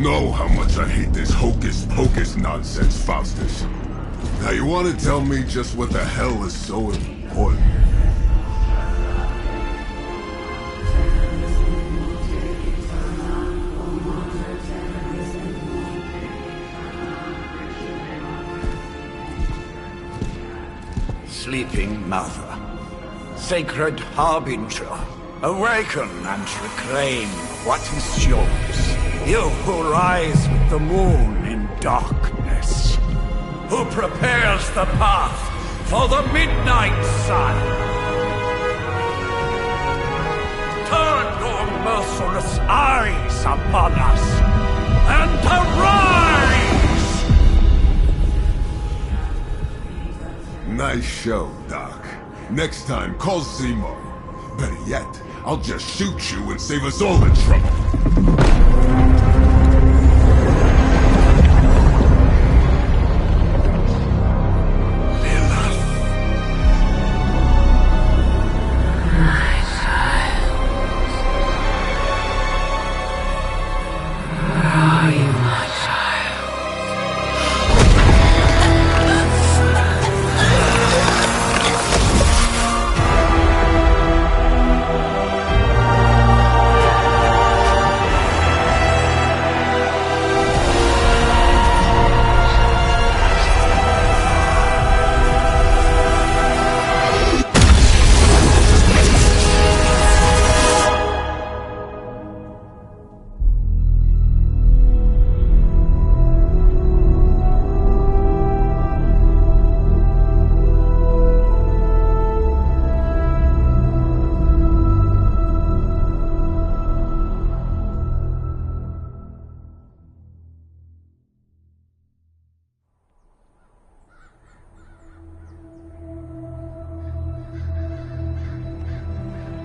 know how much I hate this hocus-pocus nonsense, Faustus. Now you want to tell me just what the hell is so important? Sleeping Mother, sacred harbinger, awaken and reclaim what is yours. You who rise with the moon in darkness, who prepares the path for the midnight sun. Turn your merciless eyes upon us, and arise! Nice show, Doc. Next time, call Seymour. Better yet, I'll just shoot you and save us all the trouble.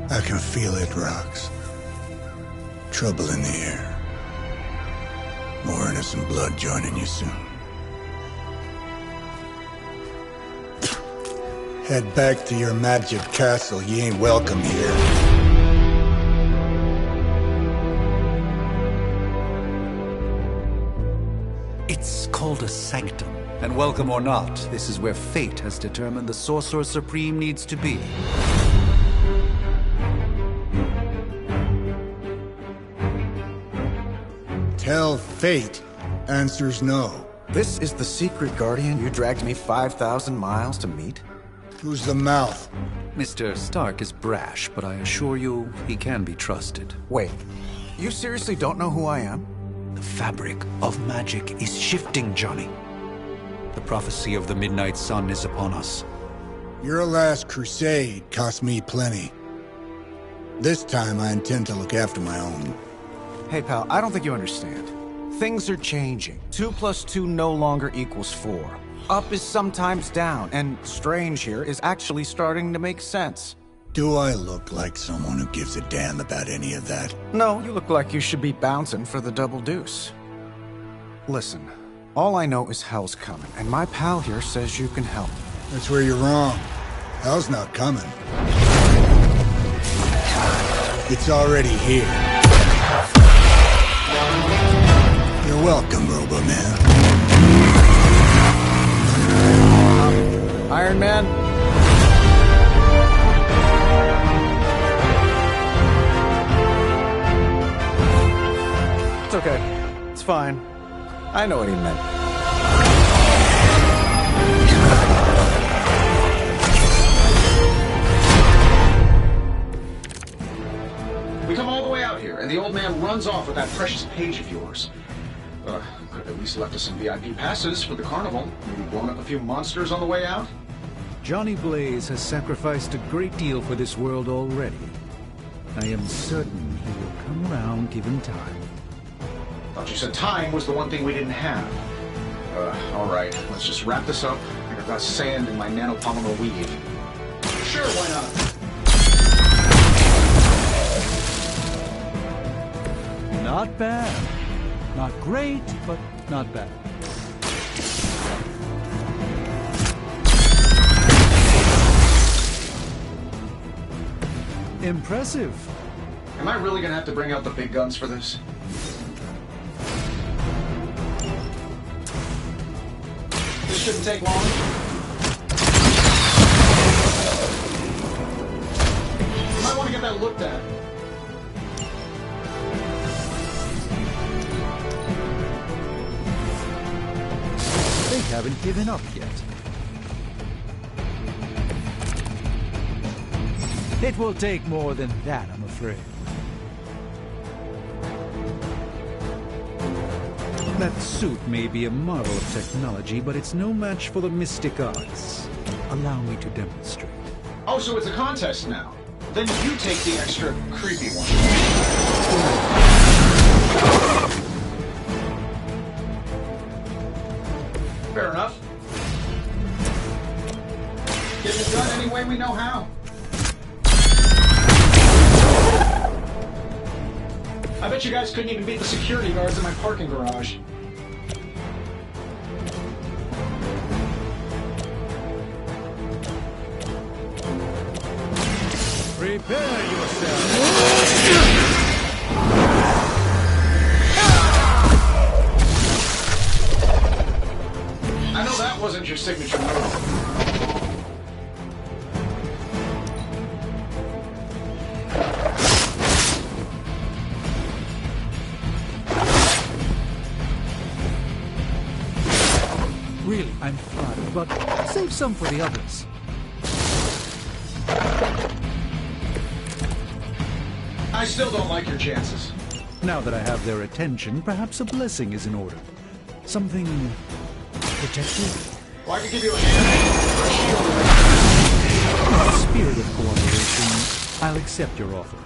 I can feel it, Rox. Trouble in the air. More innocent blood joining you soon. Head back to your magic castle. You ain't welcome here. It's called a sanctum. And welcome or not, this is where fate has determined the Sorcerer Supreme needs to be. Tell fate. Answer's no. This is the secret guardian you dragged me 5,000 miles to meet? Who's the mouth? Mr. Stark is brash, but I assure you, he can be trusted. Wait, you seriously don't know who I am? The fabric of magic is shifting, Johnny. The prophecy of the Midnight Sun is upon us. Your last crusade cost me plenty. This time I intend to look after my own. Hey pal, I don't think you understand. Things are changing. 2 + 2 no longer equals 4. Up is sometimes down, and strange here is actually starting to make sense. Do I look like someone who gives a damn about any of that? No, you look like you should be bouncing for the double deuce. Listen, all I know is hell's coming, and my pal here says you can help. That's where you're wrong. Hell's not coming. It's already here. You're welcome, Robo-Man. Iron Man? It's okay. It's fine. I know what he meant. We come all the way out here, and the old man runs off with that precious page of yours. Could have at least left us some VIP passes for the carnival. Maybe blown up a few monsters on the way out. Johnny Blaze has sacrificed a great deal for this world already. I am certain he will come around given time. Thought you said time was the one thing we didn't have. All right, let's just wrap this up. I think I've got sand in my nanopolymer weave. Sure, why not? Not bad. Not great, but not bad. Impressive. Am I really gonna have to bring out the big guns for this? shouldn't take long. You might want to get that looked at. They haven't given up yet. It will take more than that, I'm afraid. That suit may be a marvel of technology, but it's no match for the mystic arts. Allow me to demonstrate. Oh, so it's a contest now. Then you take the extra creepy one. Fair enough. Get it done any way we know how. I bet you guys couldn't even beat the security guards in my parking garage. Prepare yourself! I know that wasn't your signature move. Really, I'm flattered, but save some for the others. I still don't like your chances. Now that I have their attention, perhaps a blessing is in order. Something protective? Well, I could give you a hand. In the spirit of cooperation, I'll accept your offer.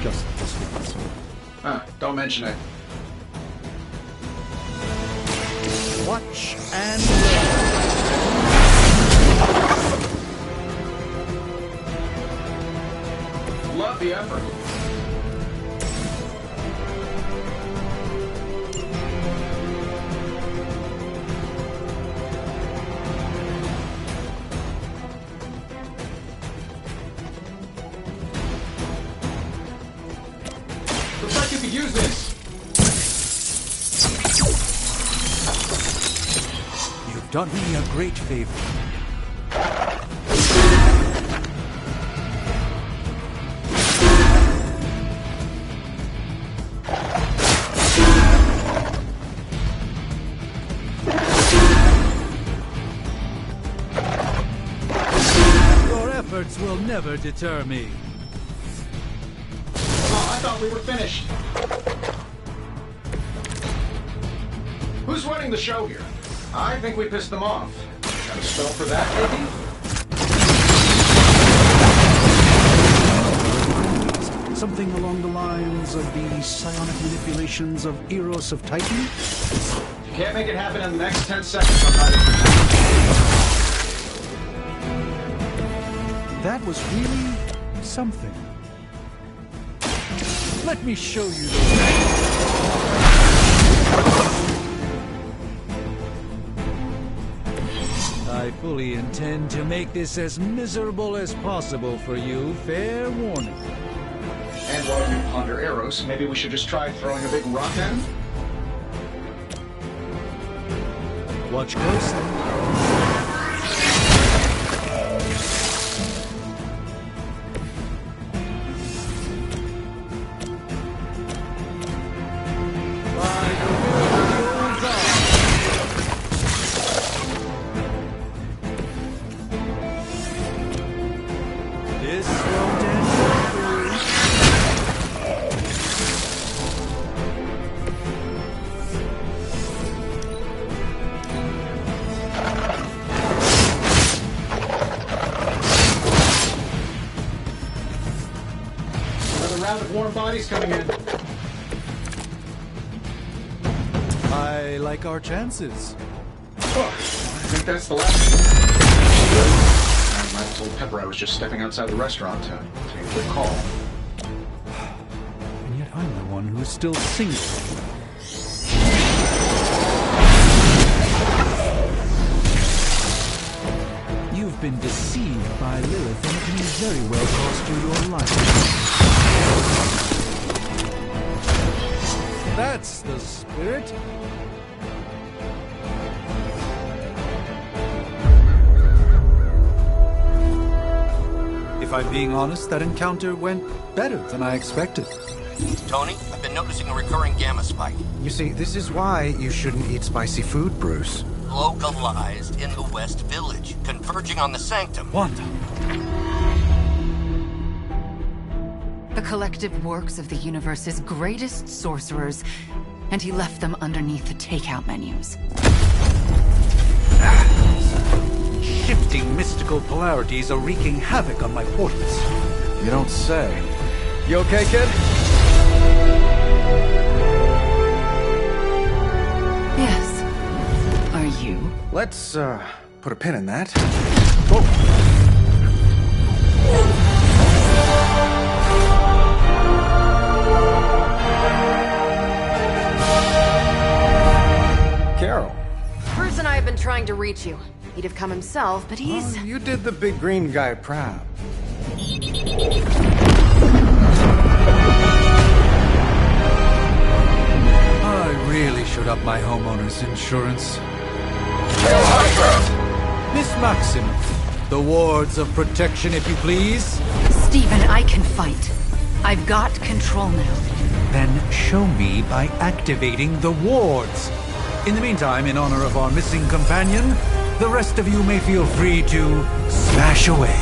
Just this once. Don't mention it. Watch and learn. Love the effort. Looks like you could use this. You've done me a great favor. Your efforts will never deter me. Oh, I thought we were finished. Who's running the show here? I think we pissed them off. Got a spell for that, maybe? Something along the lines of the psionic manipulations of Eros of Titan? If you can't make it happen in the next 10 seconds, I'm not interested. That was really something. Let me show you the I fully intend to make this as miserable as possible for you. Fair warning. And while you ponder Eros, maybe we should just try throwing a big rock at him? Watch closely. This won't end well. Another round of warm bodies coming in. I like our chances. Oh, I think that's the last one. I told Pepper I was just stepping outside the restaurant to take a quick call. And yet I'm the one who's still single. You've been deceived by Lilith, and it may very well cost you your life. That's the spirit. I'm being honest, that encounter went better than I expected. Tony, I've been noticing a recurring gamma spike. You see, this is why you shouldn't eat spicy food, Bruce. Localized in the West Village, converging on the Sanctum. Wanda. The collective works of the universe's greatest sorcerers, and he left them underneath the takeout menus. Shifting mystical polarities are wreaking havoc on my portals. You don't say. You okay, kid? Yes. Are you? Let's, put a pin in that. Carol. Bruce and I have been trying to reach you. He'd have come himself, but he's... Oh, you did the big green guy proud. I really should up my homeowner's insurance. Miss Maximoff, the wards of protection, if you please. Stephen, I can fight. I've got control now. Then show me by activating the wards. In the meantime, in honor of our missing companion, the rest of you may feel free to smash away.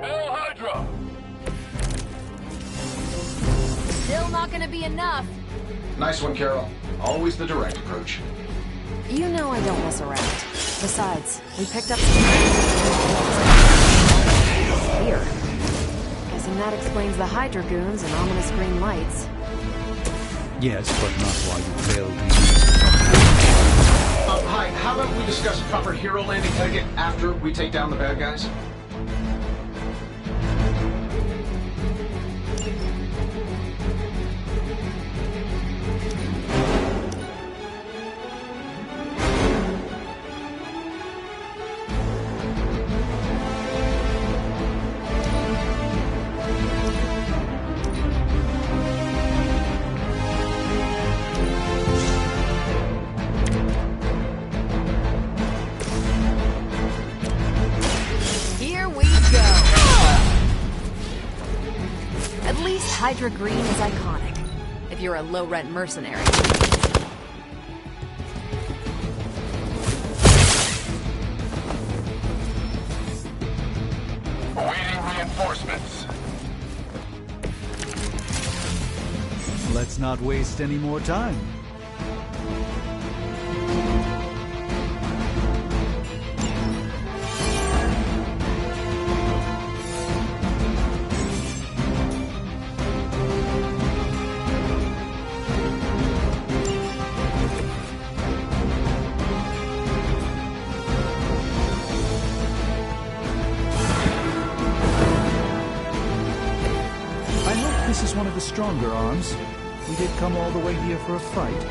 Hail Hydra! still not gonna be enough. Nice one, Carol. Always the direct approach. You know I don't mess around. Besides, we picked up some... here. Guessing that explains the Hydra goons and ominous green lights. Yes, but not while you failed me. Hi, how about we discuss proper hero landing etiquette after we take down the bad guys? Hydra Green is iconic, if you're a low-rent mercenary. Awaiting reinforcements. Let's not waste any more time. This is one of the stronger arms. We did come all the way here for a fight.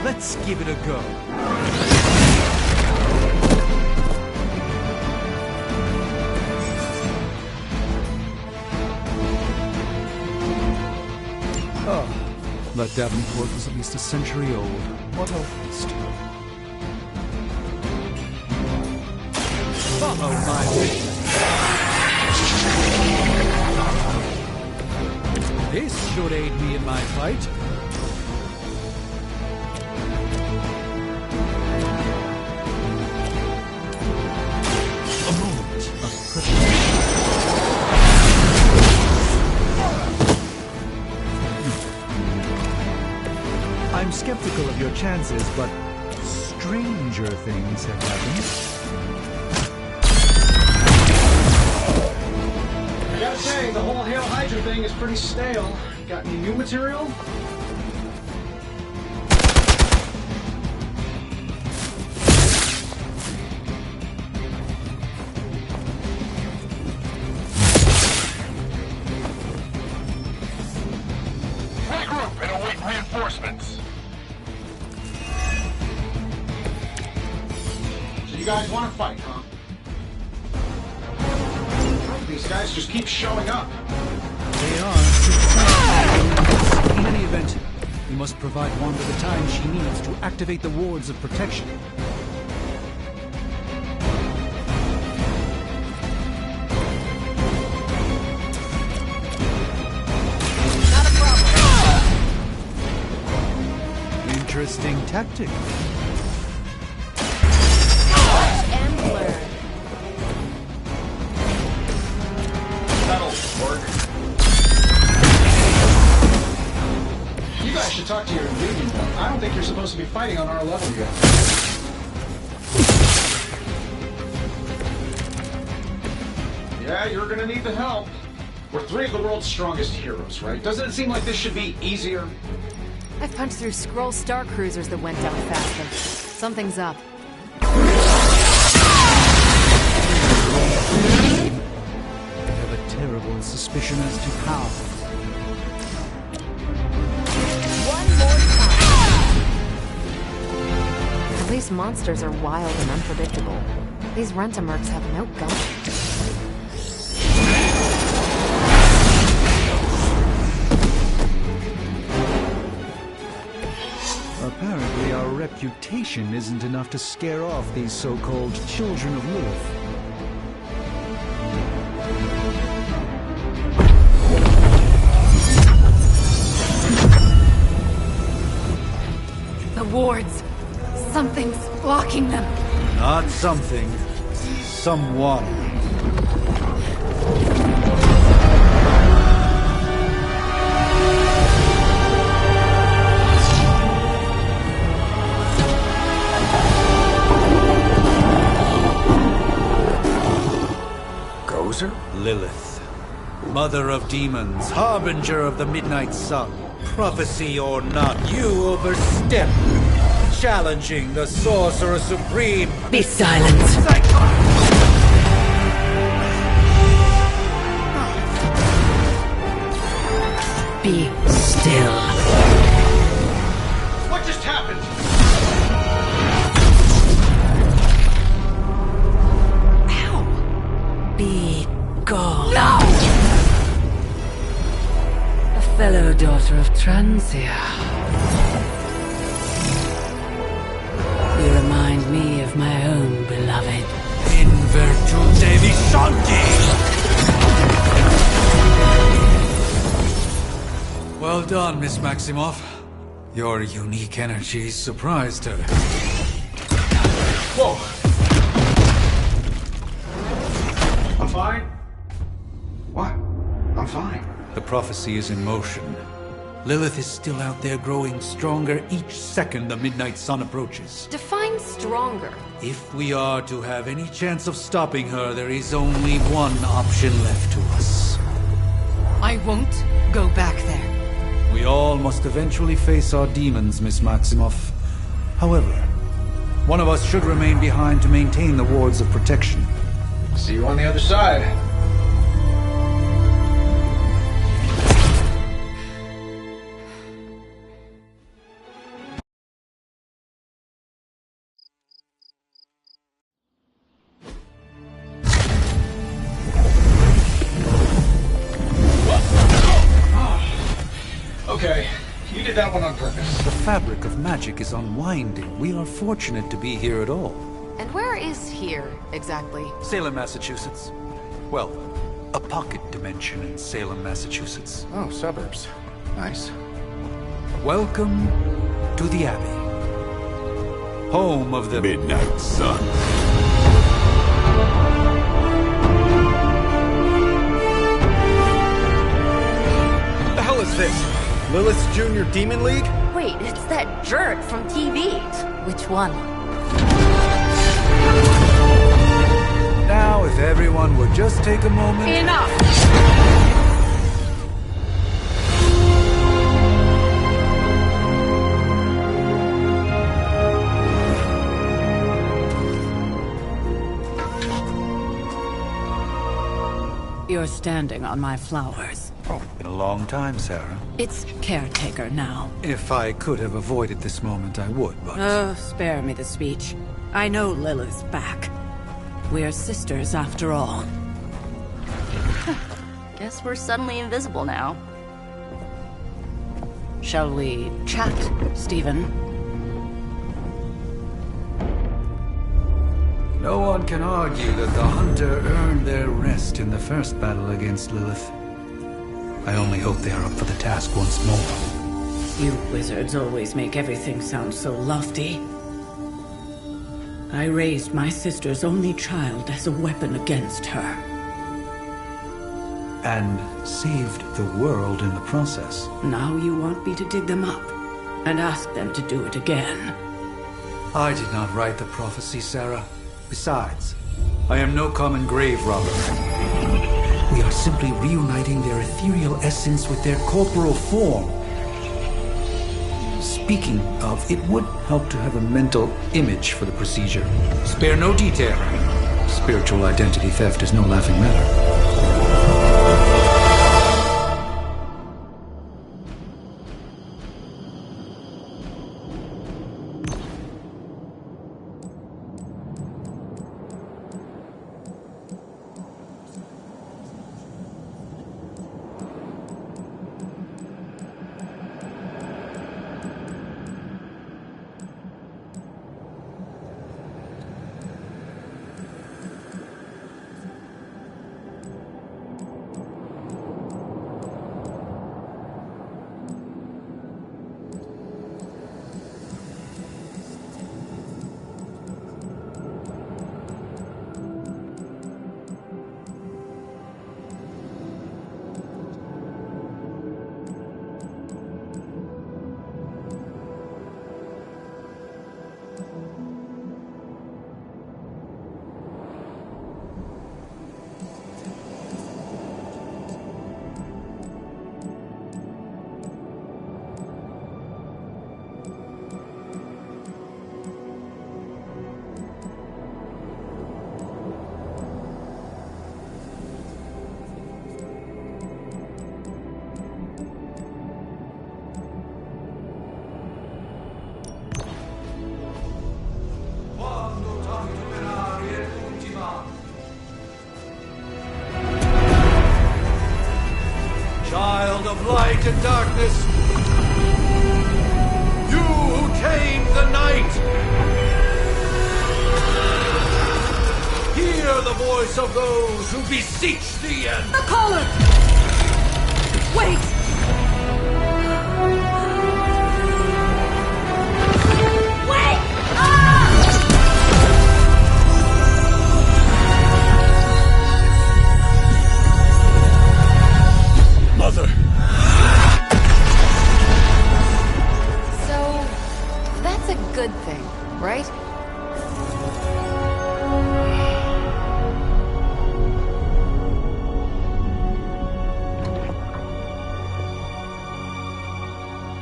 Let's give it a go. Oh, that Davenport was at least a century old. What a waste. Follow my lead. This should aid me in my fight. A moment of preparation. I'm skeptical of your chances, but stranger things have happened. I gotta say, the whole Hail Hydra thing is pretty stale. Got any new material? Regroup and await reinforcements. So you guys want to fight, huh? These guys just keep showing up. They are. In any event, we must provide Wanda the time she needs to activate the wards of protection. interesting tactic. Watch and learn. That'll work. You guys should talk to your Legion. I don't think you're supposed to be fighting on our level yet. Yeah, you're gonna need the help. We're three of the world's strongest heroes, right? Doesn't it seem like this should be easier? I've punched through Skrull Star Cruisers that went down faster. Something's up. I have a terrible suspicion as to how. One more time. At least monsters are wild and unpredictable. These Rentamercs have no gumption. Apparently our reputation isn't enough to scare off these so-called children of Lilith. The wards. Something's blocking them. Not something. Someone. Gozer? Lilith. Mother of demons, harbinger of the midnight sun. Prophecy or not, you overstep. Challenging the Sorcerer Supreme. Be silent. Be still. What just happened? Be gone. No! A fellow daughter of Transia. You remind me of my own beloved. In virtute vishanti! Well done, Miss Maximoff. Your unique energy surprised her. Whoa! I'm fine. What? I'm fine. The prophecy is in motion. Lilith is still out there growing stronger each second the midnight sun approaches. Define stronger. If we are to have any chance of stopping her, there is only one option left to us. I won't go back there. We all must eventually face our demons, Miss Maximoff. However, one of us should remain behind to maintain the wards of protection. See you on the other side. Okay, you did that one on purpose. The fabric of magic is unwinding. We are fortunate to be here at all. And where is here, exactly? Salem, Massachusetts. Well, a pocket dimension in Salem, Massachusetts. Oh, suburbs. Nice. Welcome to the Abbey. Home of the Midnight Sun. What the hell is this? Lilith's Junior Demon League? Wait, it's that jerk from TV. Which one? Now, if everyone would just take a moment... Enough! You're standing on my flowers. Oh, been a long time, Sarah. It's caretaker now. If I could have avoided this moment, I would, but... Oh, spare me the speech. I know Lilith's back. We're sisters after all. Guess we're suddenly invisible now. Shall we chat, Stephen? No one can argue that the Hunter earned their rest in the first battle against Lilith. I only hope they are up for the task once more. You wizards always make everything sound so lofty. I raised my sister's only child as a weapon against her. And saved the world in the process. Now you want me to dig them up and ask them to do it again. I did not write the prophecy, Sarah. Besides, I am no common grave robber. We are simply reuniting their ethereal essence with their corporal form. Speaking of, it would help to have a mental image for the procedure. Spare no detail. Spiritual identity theft is no laughing matter. Child of light and darkness, you who tame the night, hear the voice of those who beseech thee and... The caller! Wait! Wait! Mother! So, that's a good thing, right?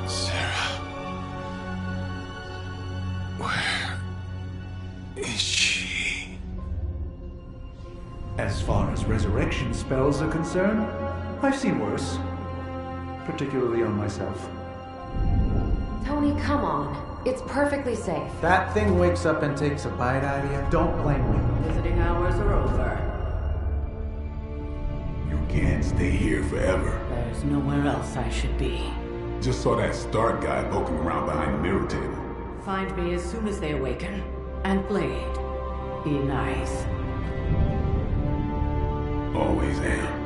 Sarah. Where is she? As far as resurrection spells are concerned, I've seen worse. Particularly on myself. Tony, come on. It's perfectly safe. That thing wakes up and takes a bite out of you. Don't blame me. Visiting hours are over. You can't stay here forever. There's nowhere else I should be. Just saw that Stark guy poking around behind the mirror table. Find me as soon as they awaken. And Blade, be nice. Always am.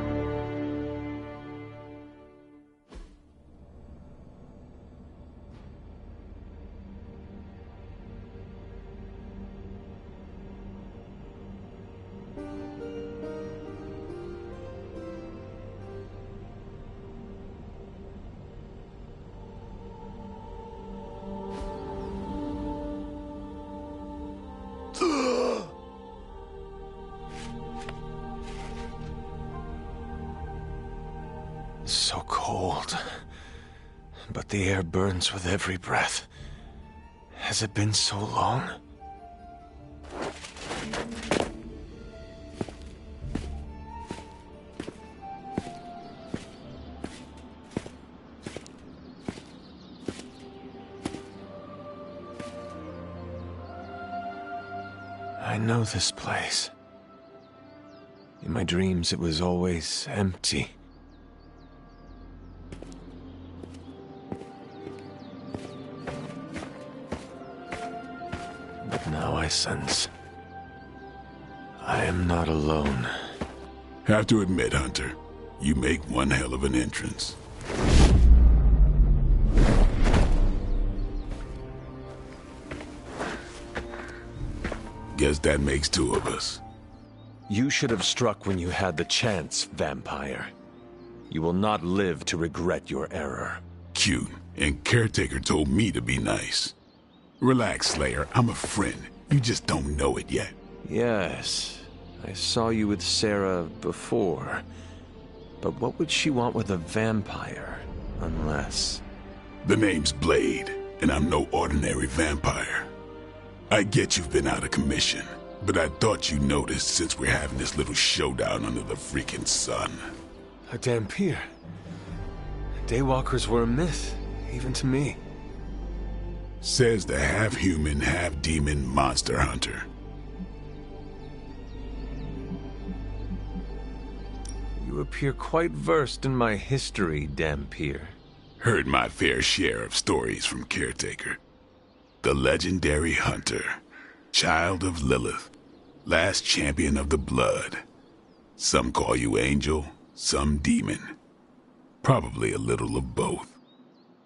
So cold. But the air burns with every breath. Has it been so long? I know this place. In my dreams, it was always empty. But now I sense I am not alone. Have to admit, Hunter, you make one hell of an entrance. Guess that makes 2 of us. You should have struck when you had the chance, vampire. You will not live to regret your error. Cute, and Caretaker told me to be nice. Relax, Slayer. I'm a friend. You just don't know it yet. Yes, I saw you with Sarah before. But what would she want with a vampire, unless... The name's Blade, and I'm no ordinary vampire. I get you've been out of commission, but I thought you noticed since we're having this little showdown under the freaking sun. A Dhampir. Daywalkers were a myth, even to me. Says the half-human, half-demon monster hunter. You appear quite versed in my history, Dhampir. Heard my fair share of stories from Caretaker. The legendary hunter, child of Lilith, last champion of the blood. Some call you angel, some demon. Probably a little of both.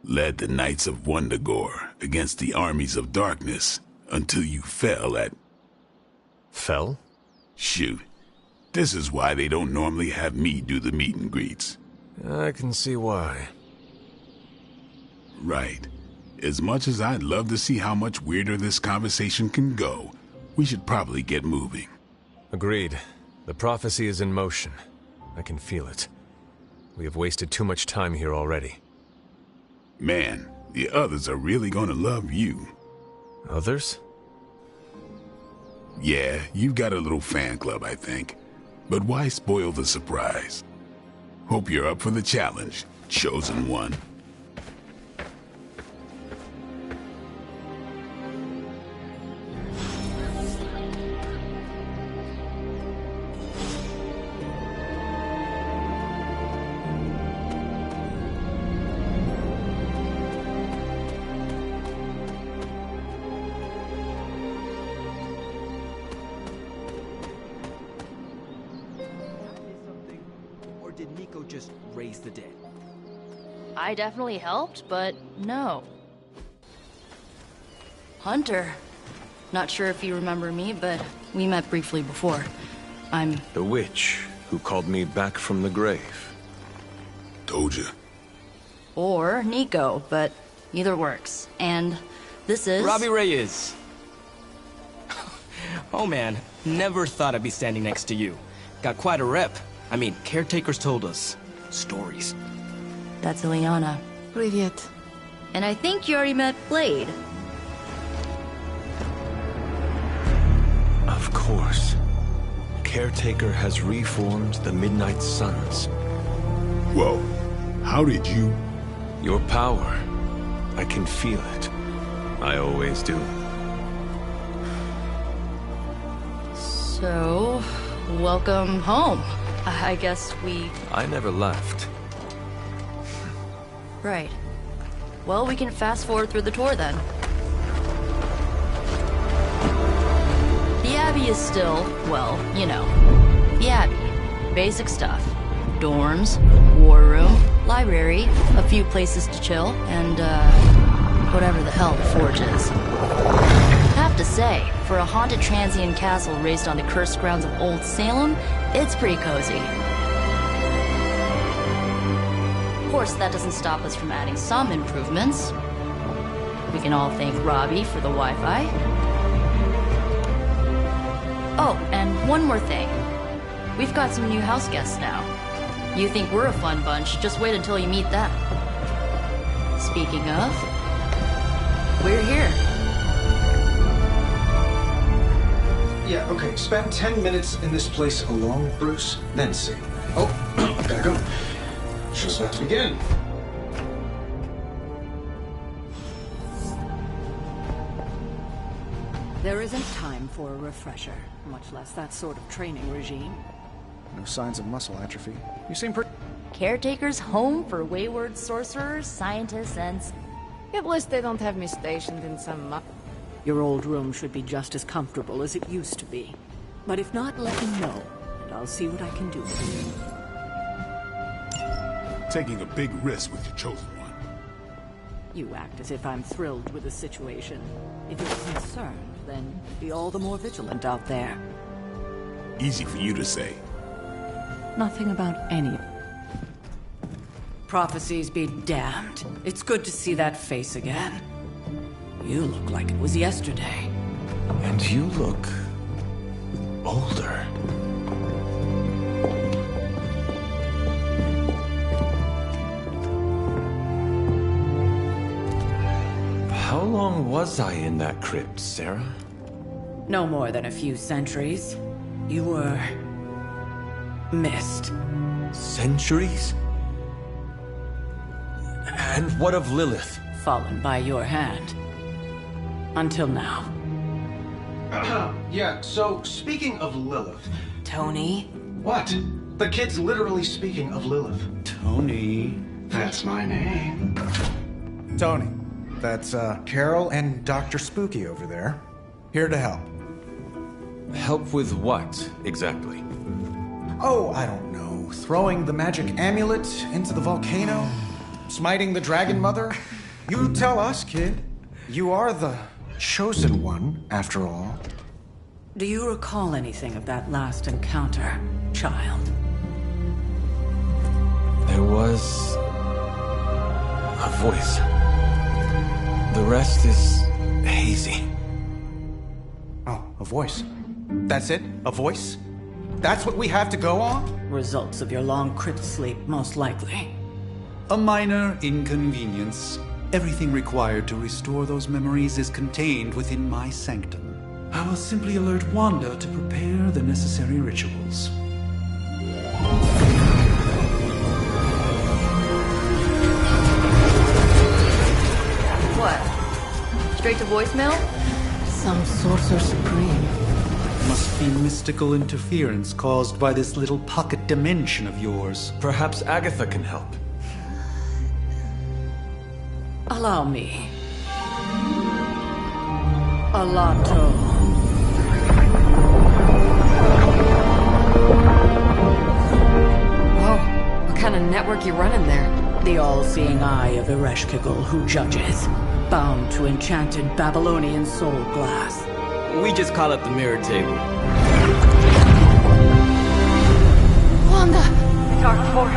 Led the Knights of Wundagore against the armies of darkness until you fell at... Fell? Shoot. This is why they don't normally have me do the meet and greets. I can see why. Right. As much as I'd love to see how much weirder this conversation can go, we should probably get moving. Agreed. The prophecy is in motion. I can feel it. We have wasted too much time here already. Man, the others are really gonna love you. Others? Yeah, you've got a little fan club, I think. But why spoil the surprise? Hope you're up for the challenge, chosen one. I definitely helped, but no. Hunter. Not sure if you remember me, but we met briefly before. I'm... The witch who called me back from the grave. Told you. Or Nico, but either works. And this is... Robbie Reyes. Oh man, never thought I'd be standing next to you. Got quite a rep. I mean, caretakers told us stories. That's Ileana. Привет. And I think you already met Blade. Of course. Caretaker has reformed the Midnight Suns. Whoa. How did you... Your power. I can feel it. I always do. So... welcome home. I guess we... I never left. Right. Well, we can fast forward through the tour then. The Abbey is still, well, you know, the Abbey. Basic stuff. Dorms, war room, library, a few places to chill, and, whatever the hell the Forge is. Have to say, for a haunted transient castle raised on the cursed grounds of Old Salem, it's pretty cozy. Of course, that doesn't stop us from adding some improvements. We can all thank Robbie for the Wi-Fi. Oh, and one more thing. We've got some new house guests now. You think we're a fun bunch, just wait until you meet them. Speaking of, we're here. Yeah, okay, spend 10 minutes in this place alone, Bruce, then see. Oh, gotta go. Show's about to begin. There isn't time for a refresher, much less that sort of training regime. No signs of muscle atrophy. You seem pretty... Caretaker's home for wayward sorcerers, scientists, and... At least they don't have me stationed in some... Your old room should be just as comfortable as it used to be. But if not, let me know, and I'll see what I can do for you. Taking a big risk with your chosen one. You act as if I'm thrilled with the situation. If you're concerned, then be all the more vigilant out there. Easy for you to say. Nothing about any. Prophecies be damned. It's good to see that face again. You look like it was yesterday. And you look older. How long was I in that crypt, Sarah? No more than a few centuries. You were... missed. Centuries? And what of Lilith? Fallen by your hand. Until now. Yeah, so speaking of Lilith... Tony? What? The kid's literally speaking of Lilith. Tony. That's my name. Tony. That's, Carol and Dr. Spooky over there. Here to help. Help with what, exactly? Oh, I don't know. Throwing the magic amulet into the volcano? Smiting the Dragon Mother? You tell us, kid. You are the chosen one, after all. Do you recall anything of that last encounter, child? There was... a voice. The rest is hazy. Oh, a voice. That's it? A voice? That's what we have to go on? Results of your long crypt sleep, most likely. A minor inconvenience. Everything required to restore those memories is contained within my sanctum. I will simply alert Wanda to prepare the necessary rituals. What? Straight to voicemail? Some Sorcerer Supreme. Must be mystical interference caused by this little pocket dimension of yours. Perhaps Agatha can help. Allow me. Alato. Whoa, what kind of network you running there? The all-seeing eye of Ereshkigal who judges, bound to enchanted Babylonian soul glass. We just call it the mirror table. Wanda! Dark force,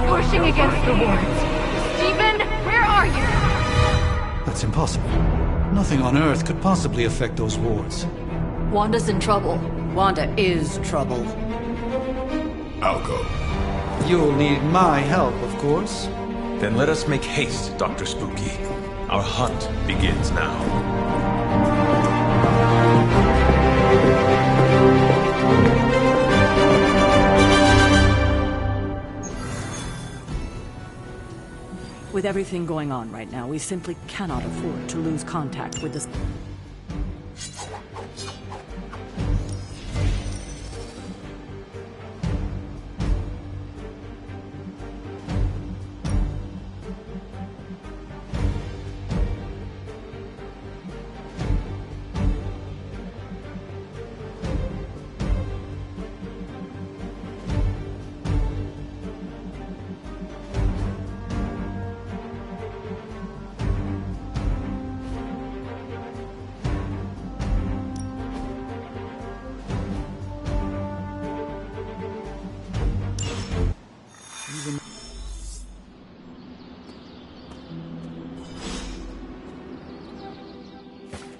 pushing against the wards. Stephen, where are you? That's impossible. Nothing on Earth could possibly affect those wards. Wanda's in trouble. Wanda is trouble. I'll go. You'll need my help, of course. Then let us make haste, Dr. Spooky. Our hunt begins now. With everything going on right now, we simply cannot afford to lose contact with this.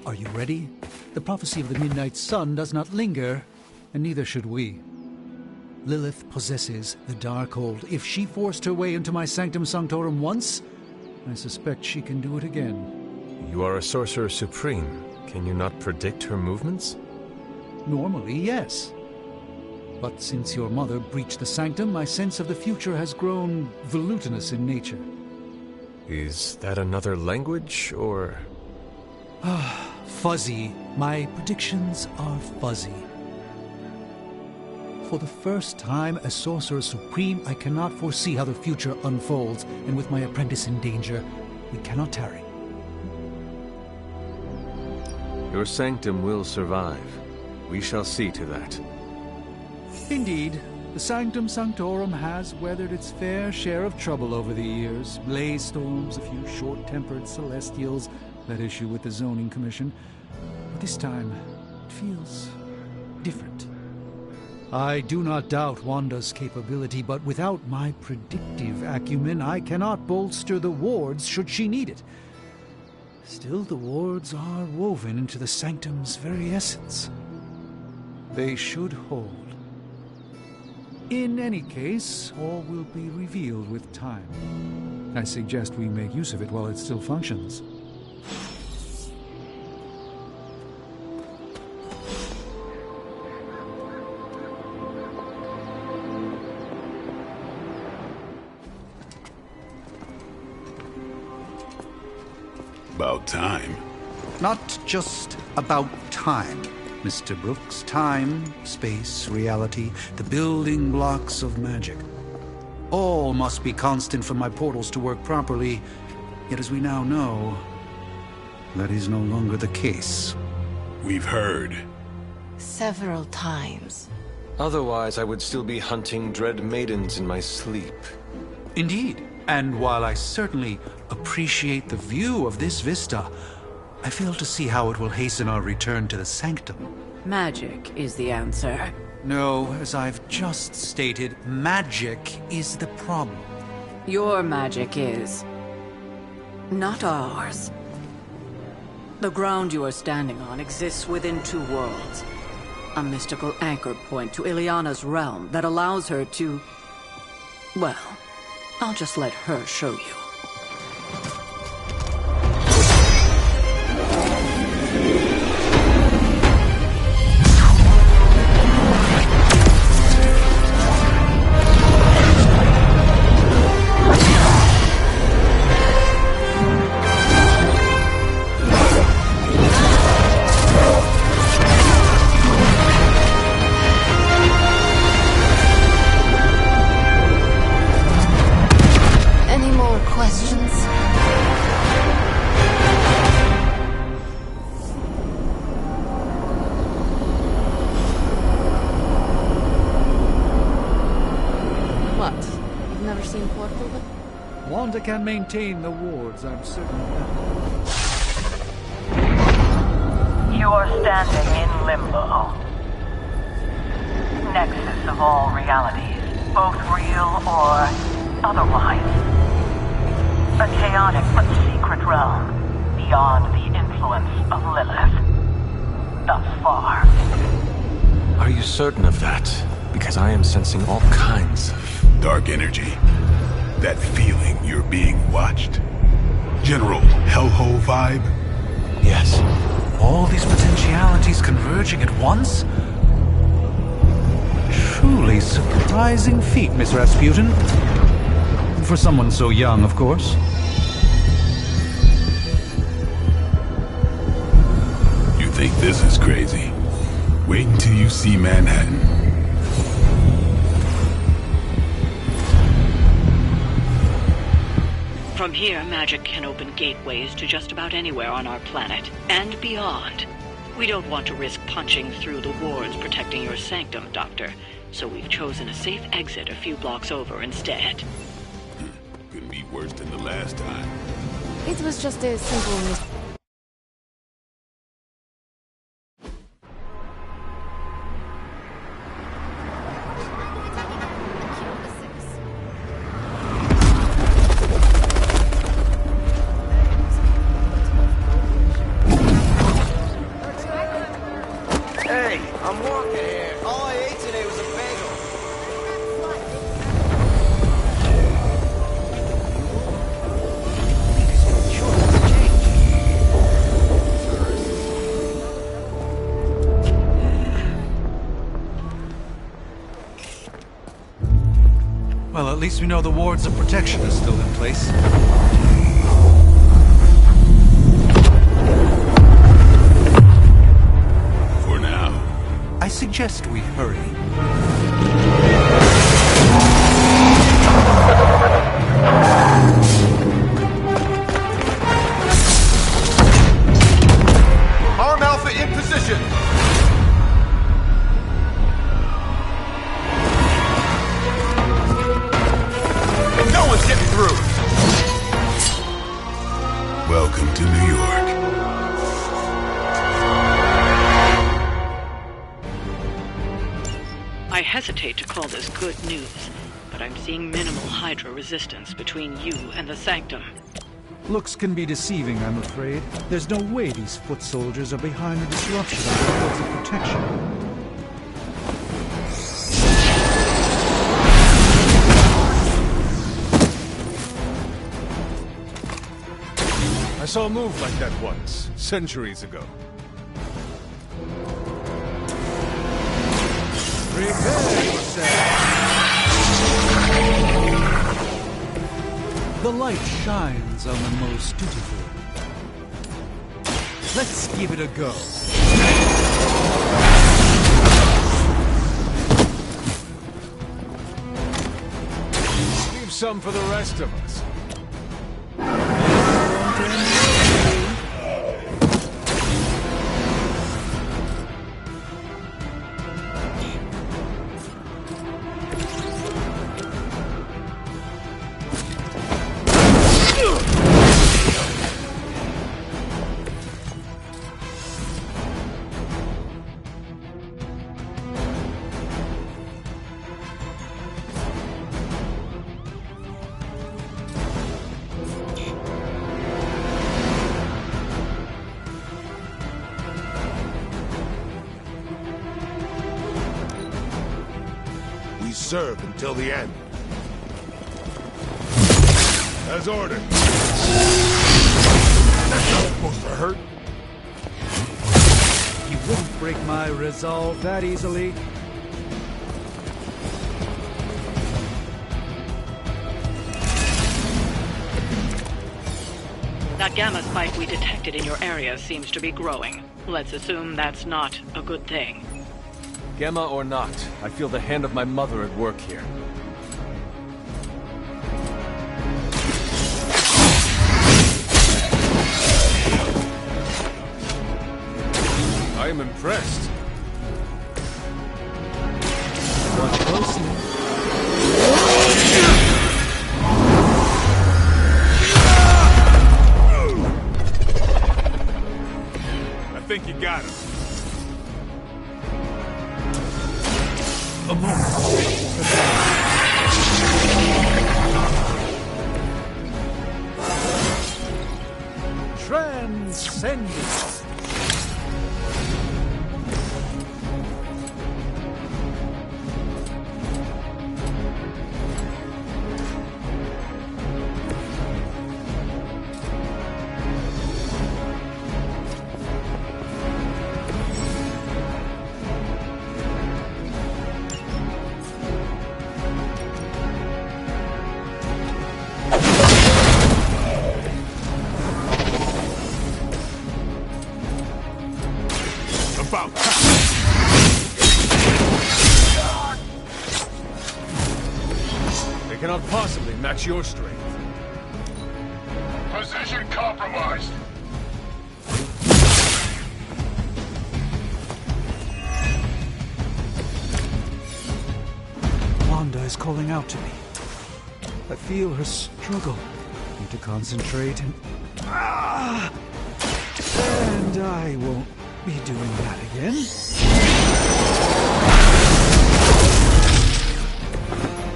Are you ready? The prophecy of the Midnight Sun does not linger, and neither should we. Lilith possesses the Darkhold. If she forced her way into my Sanctum Sanctorum once, I suspect she can do it again. You are a Sorcerer Supreme. Can you not predict her movements? Normally, yes. But since your mother breached the Sanctum, my sense of the future has grown volutinous in nature. Is that another language, or...? Fuzzy. My predictions are fuzzy. For the first time as Sorcerer Supreme, I cannot foresee how the future unfolds, and with my apprentice in danger, we cannot tarry. Your sanctum will survive. We shall see to that. Indeed, the Sanctum Sanctorum has weathered its fair share of trouble over the years. Blaze storms, a few short-tempered celestials that issue with the Zoning Commission. But this time, it feels different. I do not doubt Wanda's capability, but without my predictive acumen, I cannot bolster the wards should she need it. Still, the wards are woven into the Sanctum's very essence. They should hold. In any case, all will be revealed with time. I suggest we make use of it while it still functions. About time. Not just about time, Mr. Brooks. Time, space, reality, the building blocks of magic. All must be constant for my portals to work properly, yet as we now know, that is no longer the case. We've heard. Several times. Otherwise, I would still be hunting dread maidens in my sleep. Indeed. And while I certainly appreciate the view of this vista, I fail to see how it will hasten our return to the Sanctum. Magic is the answer. No, as I've just stated, magic is the problem. Your magic is... not ours. The ground you are standing on exists within two worlds. A mystical anchor point to Illyana's realm that allows her to... well, I'll just let her show you. Wanda can maintain the wards, I'm certain of that. You're standing in limbo. Nexus of all realities, both real or otherwise. A chaotic but secret realm, beyond the influence of Lilith. Thus far. Are you certain of that? Because I am sensing all kinds of... dark energy. That feeling you're being watched? General Hellhole vibe? Yes. All these potentialities converging at once? Truly surprising feat, Miss Rasputin. For someone so young, of course. You think this is crazy? Wait until you see Manhattan. From here, magic can open gateways to just about anywhere on our planet, and beyond. We don't want to risk punching through the wards protecting your sanctum, Doctor, so we've chosen a safe exit a few blocks over instead. Couldn't be worse than the last time. It was just a simple mistake. Well, at least we know the wards of protection are still in place. For now. I suggest we hurry. Arm Alpha in position! No one's getting through! Welcome to New York. hesitate to call this good news, but I'm seeing minimal Hydra resistance between you and the Sanctum. Looks can be deceiving, I'm afraid. There's no way these foot soldiers are behind the disruption of the cords of protection. I saw a move like that once, centuries ago. Prepare yourself! The light shines on the most dutiful. Let's give it a go. Leave some for the rest of us. Serve until the end. As ordered. That's not supposed to hurt. You wouldn't break my resolve that easily. That gamma spike we detected in your area seems to be growing. Let's assume that's not a good thing. Gamma or not, I feel the hand of my mother at work here. I am impressed. Watch closely. I think you got him. A moment. Transcendent. They cannot possibly match your strength. Position compromised. Wanda is calling out to me. I feel her struggle. Need to concentrate and... And I won't be doing that again.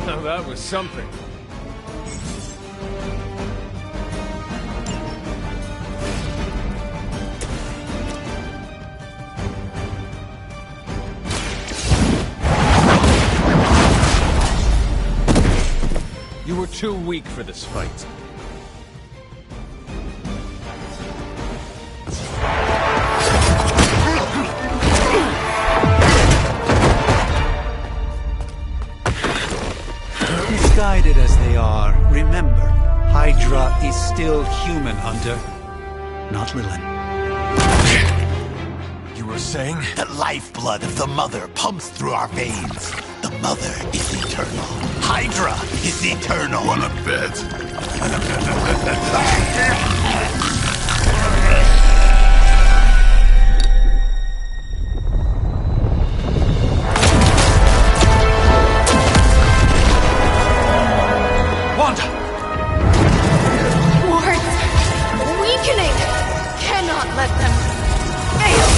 Now that was something. You were too weak for this fight. Misguided as they are, remember, Hydra is still human, Hunter. Not Lilin. You were saying? The lifeblood of the Mother pumps through our veins. The Mother is eternal. Hydra is eternal. Wanna bet? Wanda! Wards! Weakening! Cannot let them fail!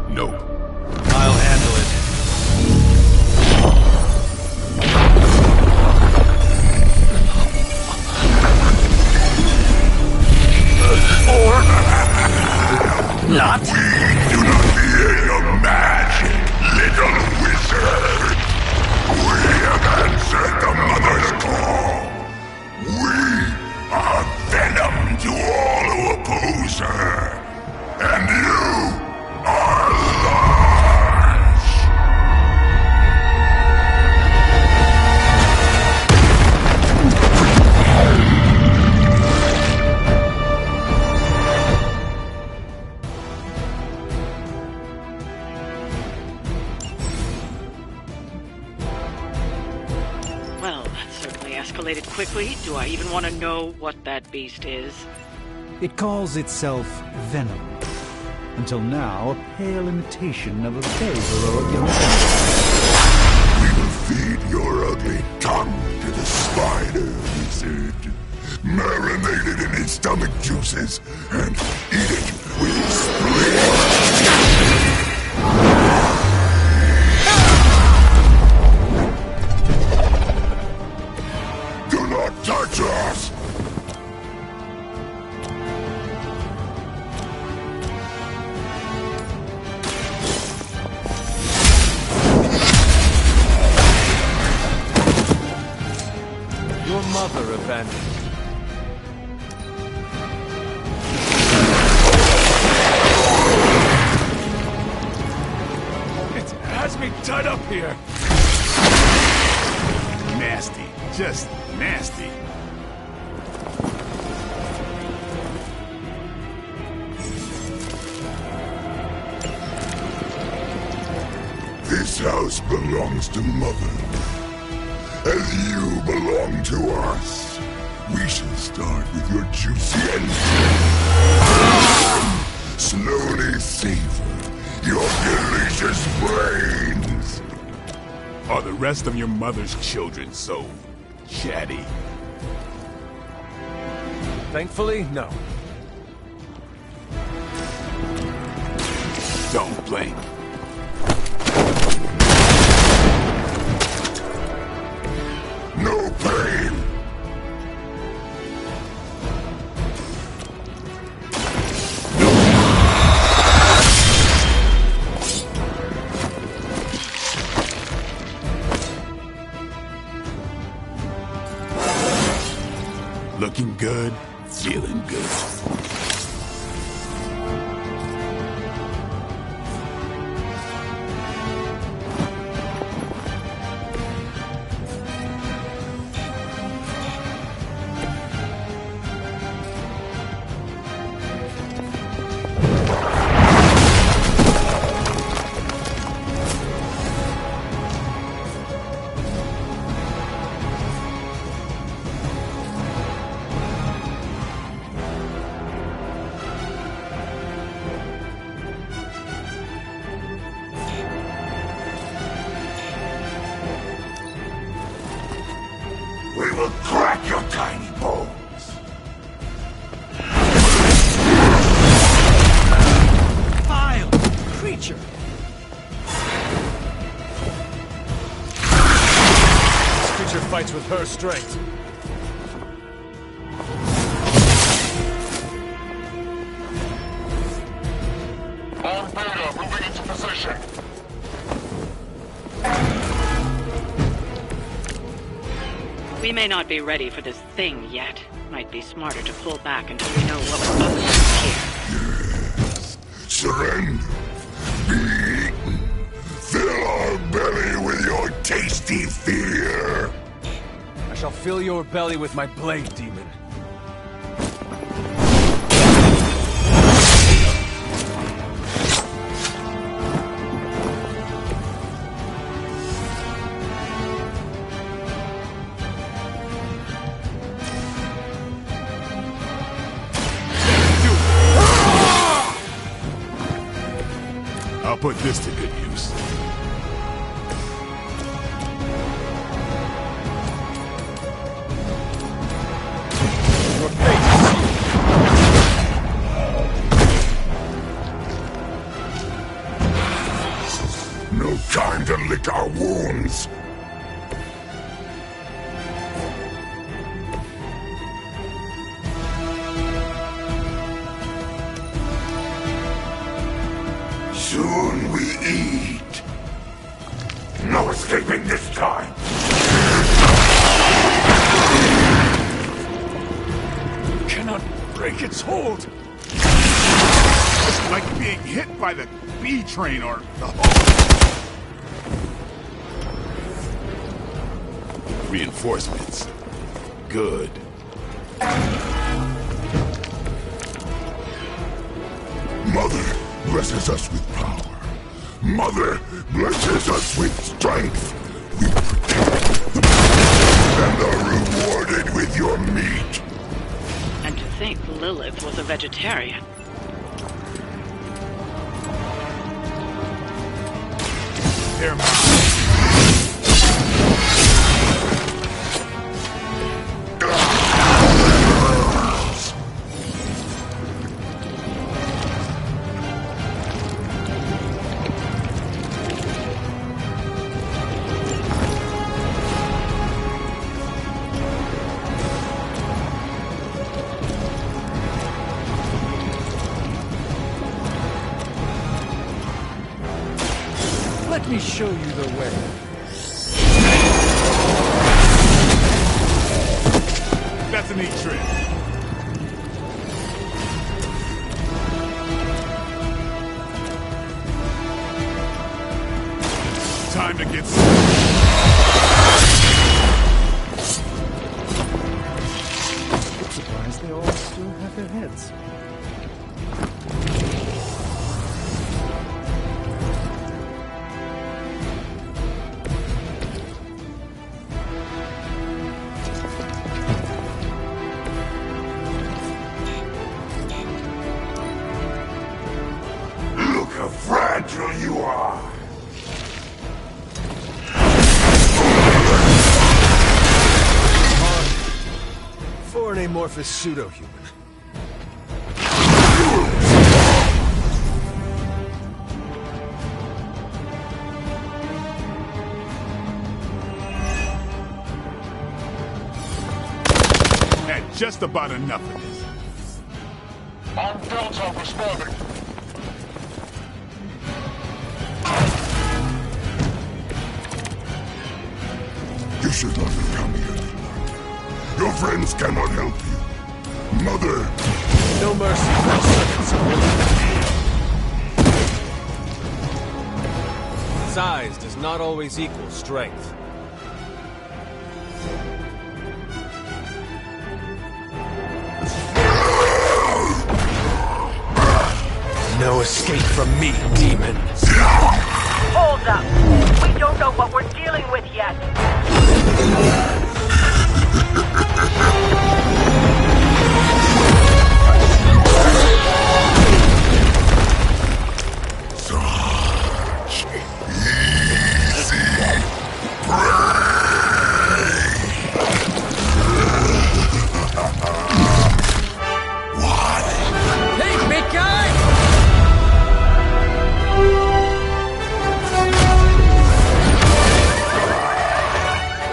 Nope. I'll handle it. Or not. We do not fear your magic, little wizard. We have answered the Mother's call. We are venom to all who oppose her. And you are large. Well, that certainly escalated quickly. Do I even want to know what that beast is? It calls itself Venom. Until now, a pale imitation of a very heroic young man. We will feed your ugly tongue to the spider wizard. Marinate it in his stomach juices and eat it with his spleen. Do not touch us! Your mother abandoned you. It has me tied up here. Nasty. Just nasty. This house belongs to Mother. As you belong to us. We shall start with your juicy end. Slowly savor your delicious brains. Are the rest of your mother's children so chatty? Thankfully, no. Don't blink. No pain. Looking good, feeling good. We will crack your tiny bones. Vile creature! This creature fights with her strength. On Beta, moving into position. We may not be ready for this thing yet. Might be smarter to pull back until we know what's up here. Surrender. Be eaten. Fill our belly with your tasty fear. I shall fill your belly with my blade, demon. I'll put this to good use. Your fate is sealed. Time to lick our wounds. Soon we eat. No escaping this time. Cannot break its hold. It's like being hit by the B train or the reinforcements. Good. Mother blesses us with power. Mother blesses us with strength. We protect the and are rewarded with your meat. And to think Lilith was a vegetarian. They're mine. Let me show you the way. That's a neat trick. Time to get I'm surprised they all still have their heads. Look how fragile you are. For an amorphous pseudo-human. had just about enough of this. On Delta responding. You should not have come here, Midnight. Your friends cannot help you. Mother! No mercy for the servants of Lilith. Size does not always equal strength. No escape from me, demon. Hold up. We don't know what we're dealing with yet. Such easy prey. What? Hey, big guy!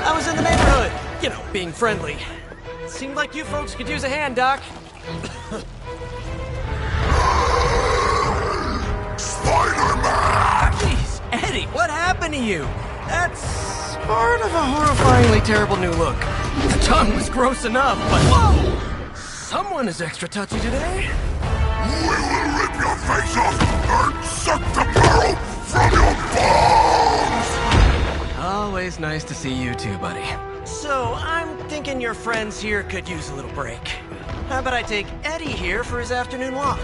I was in the neighborhood. You know, being friendly. Seemed like you folks could use a hand, Doc. Spider-Man! Jeez, Eddie, what happened to you? That's part of a horrifyingly terrible new look. The tongue was gross enough, but whoa! Someone is extra touchy today. We will rip your face off and suck the marrow from your bones! Always nice to see you too, buddy. So, I'm thinking your friends here could use a little break. How about I take Eddie here for his afternoon walk?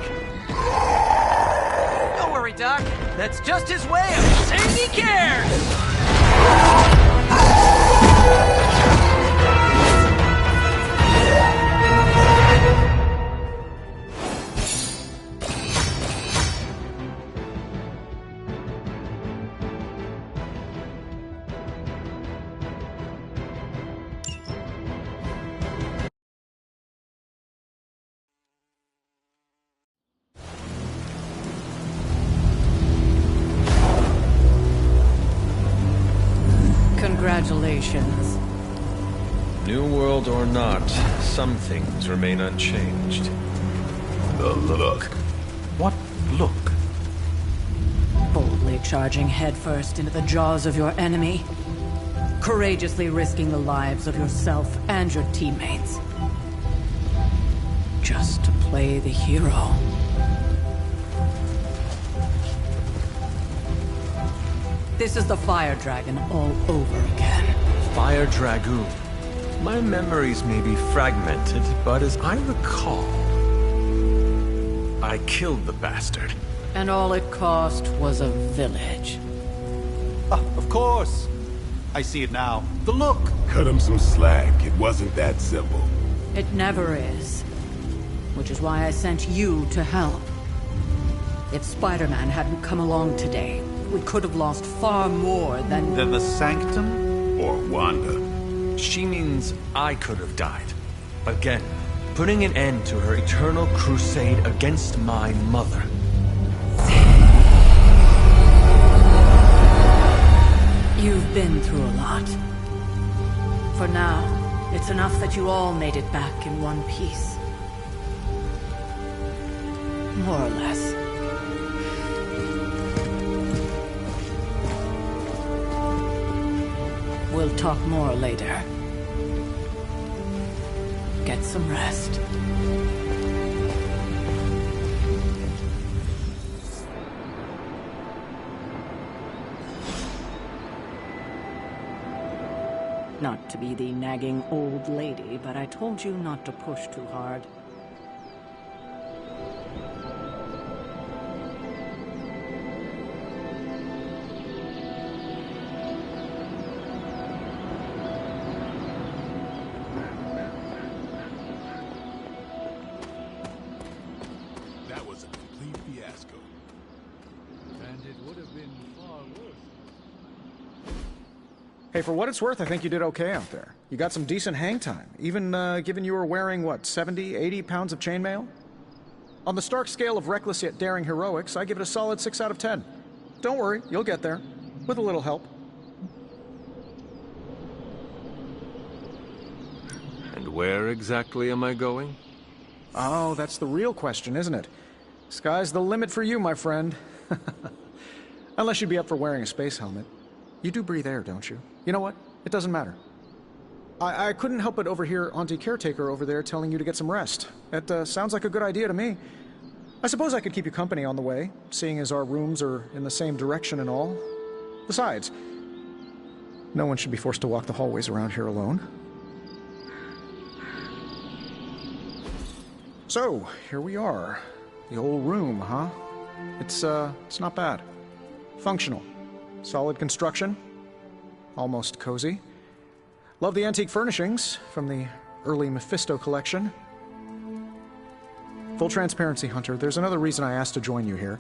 Don't worry, Doc. That's just his way of saying he cares! Congratulations. New world or not, some things remain unchanged. The look. What look? Boldly charging headfirst into the jaws of your enemy. Courageously risking the lives of yourself and your teammates. Just to play the hero. This is the Fire Dragon all over again. Fire Dragoon. My memories may be fragmented, but as I recall, I killed the bastard. And all it cost was a village. Of course. I see it now. The look. Cut him some slack. It wasn't that simple. It never is. Which is why I sent you to help. If Spider-Man hadn't come along today, we could have lost far more than... The Sanctum? Or Wanda. She means I could have died. Again, putting an end to her eternal crusade against my mother. You've been through a lot. For now, it's enough that you all made it back in one piece. More or less. We'll talk more later. Get some rest. Not to be the nagging old lady, but I told you not to push too hard. That was a complete fiasco. And it would have been far worse. Hey, for what it's worth, I think you did okay out there. You got some decent hang time, even given you were wearing, what, 70, 80 pounds of chainmail? On the Stark scale of reckless yet daring heroics, I give it a solid 6 out of 10. Don't worry, you'll get there. With a little help. And where exactly am I going? Oh, that's the real question, isn't it? Sky's the limit for you, my friend. Unless you'd be up for wearing a space helmet. You do breathe air, don't you? You know what? It doesn't matter. I couldn't help but overhear Auntie Caretaker over there telling you to get some rest. It sounds like a good idea to me. I suppose I could keep you company on the way, seeing as our rooms are in the same direction and all. Besides, no one should be forced to walk the hallways around here alone. So, here we are. The old room, huh? It's not bad. Functional. Solid construction. Almost cozy. Love the antique furnishings from the early Mephisto collection. Full transparency, Hunter, there's another reason I asked to join you here,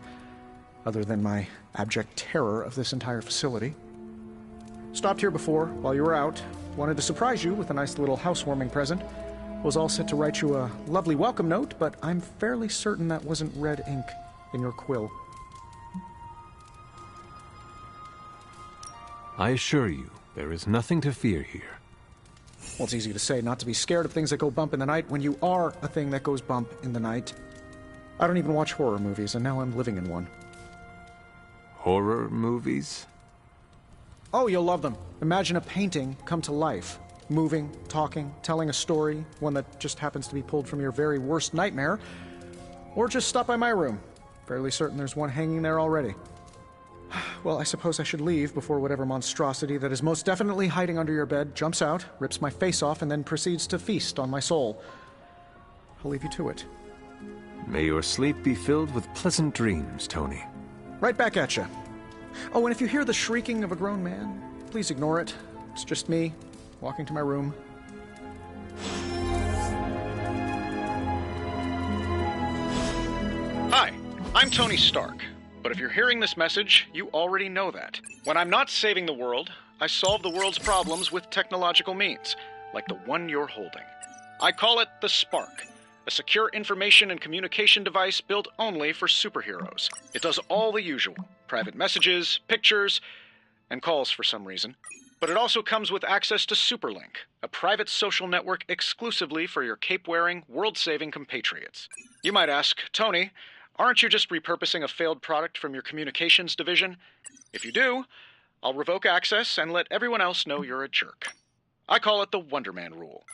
other than my abject terror of this entire facility. Stopped here before, while you were out. Wanted to surprise you with a nice little housewarming present. Was all set to write you a lovely welcome note, but I'm fairly certain that wasn't red ink in your quill. I assure you, there is nothing to fear here. Well, it's easy to say not to be scared of things that go bump in the night when you are a thing that goes bump in the night. I don't even watch horror movies, and now I'm living in one. Horror movies? Oh, you'll love them. Imagine a painting come to life. Moving, talking, telling a story, one that just happens to be pulled from your very worst nightmare. Or just stop by my room. Fairly certain there's one hanging there already. Well, I suppose I should leave before whatever monstrosity that is most definitely hiding under your bed jumps out, rips my face off, and then proceeds to feast on my soul. I'll leave you to it. May your sleep be filled with pleasant dreams, Tony. Right back at you. Oh, and if you hear the shrieking of a grown man, please ignore it. It's just me, walking to my room. Hi, I'm Tony Stark. But if you're hearing this message, you already know that. When I'm not saving the world, I solve the world's problems with technological means, like the one you're holding. I call it the Spark, a secure information and communication device built only for superheroes. It does all the usual: private messages, pictures, and calls for some reason. But it also comes with access to Superlink, a private social network exclusively for your cape-wearing, world-saving compatriots. You might ask, Tony, aren't you just repurposing a failed product from your communications division? If you do, I'll revoke access and let everyone else know you're a jerk. I call it the Wonder Man rule.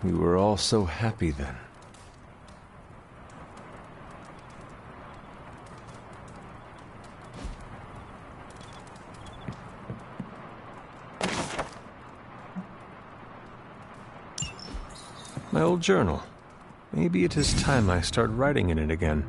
We were all so happy then. My old journal. Maybe it is time I start writing in it again.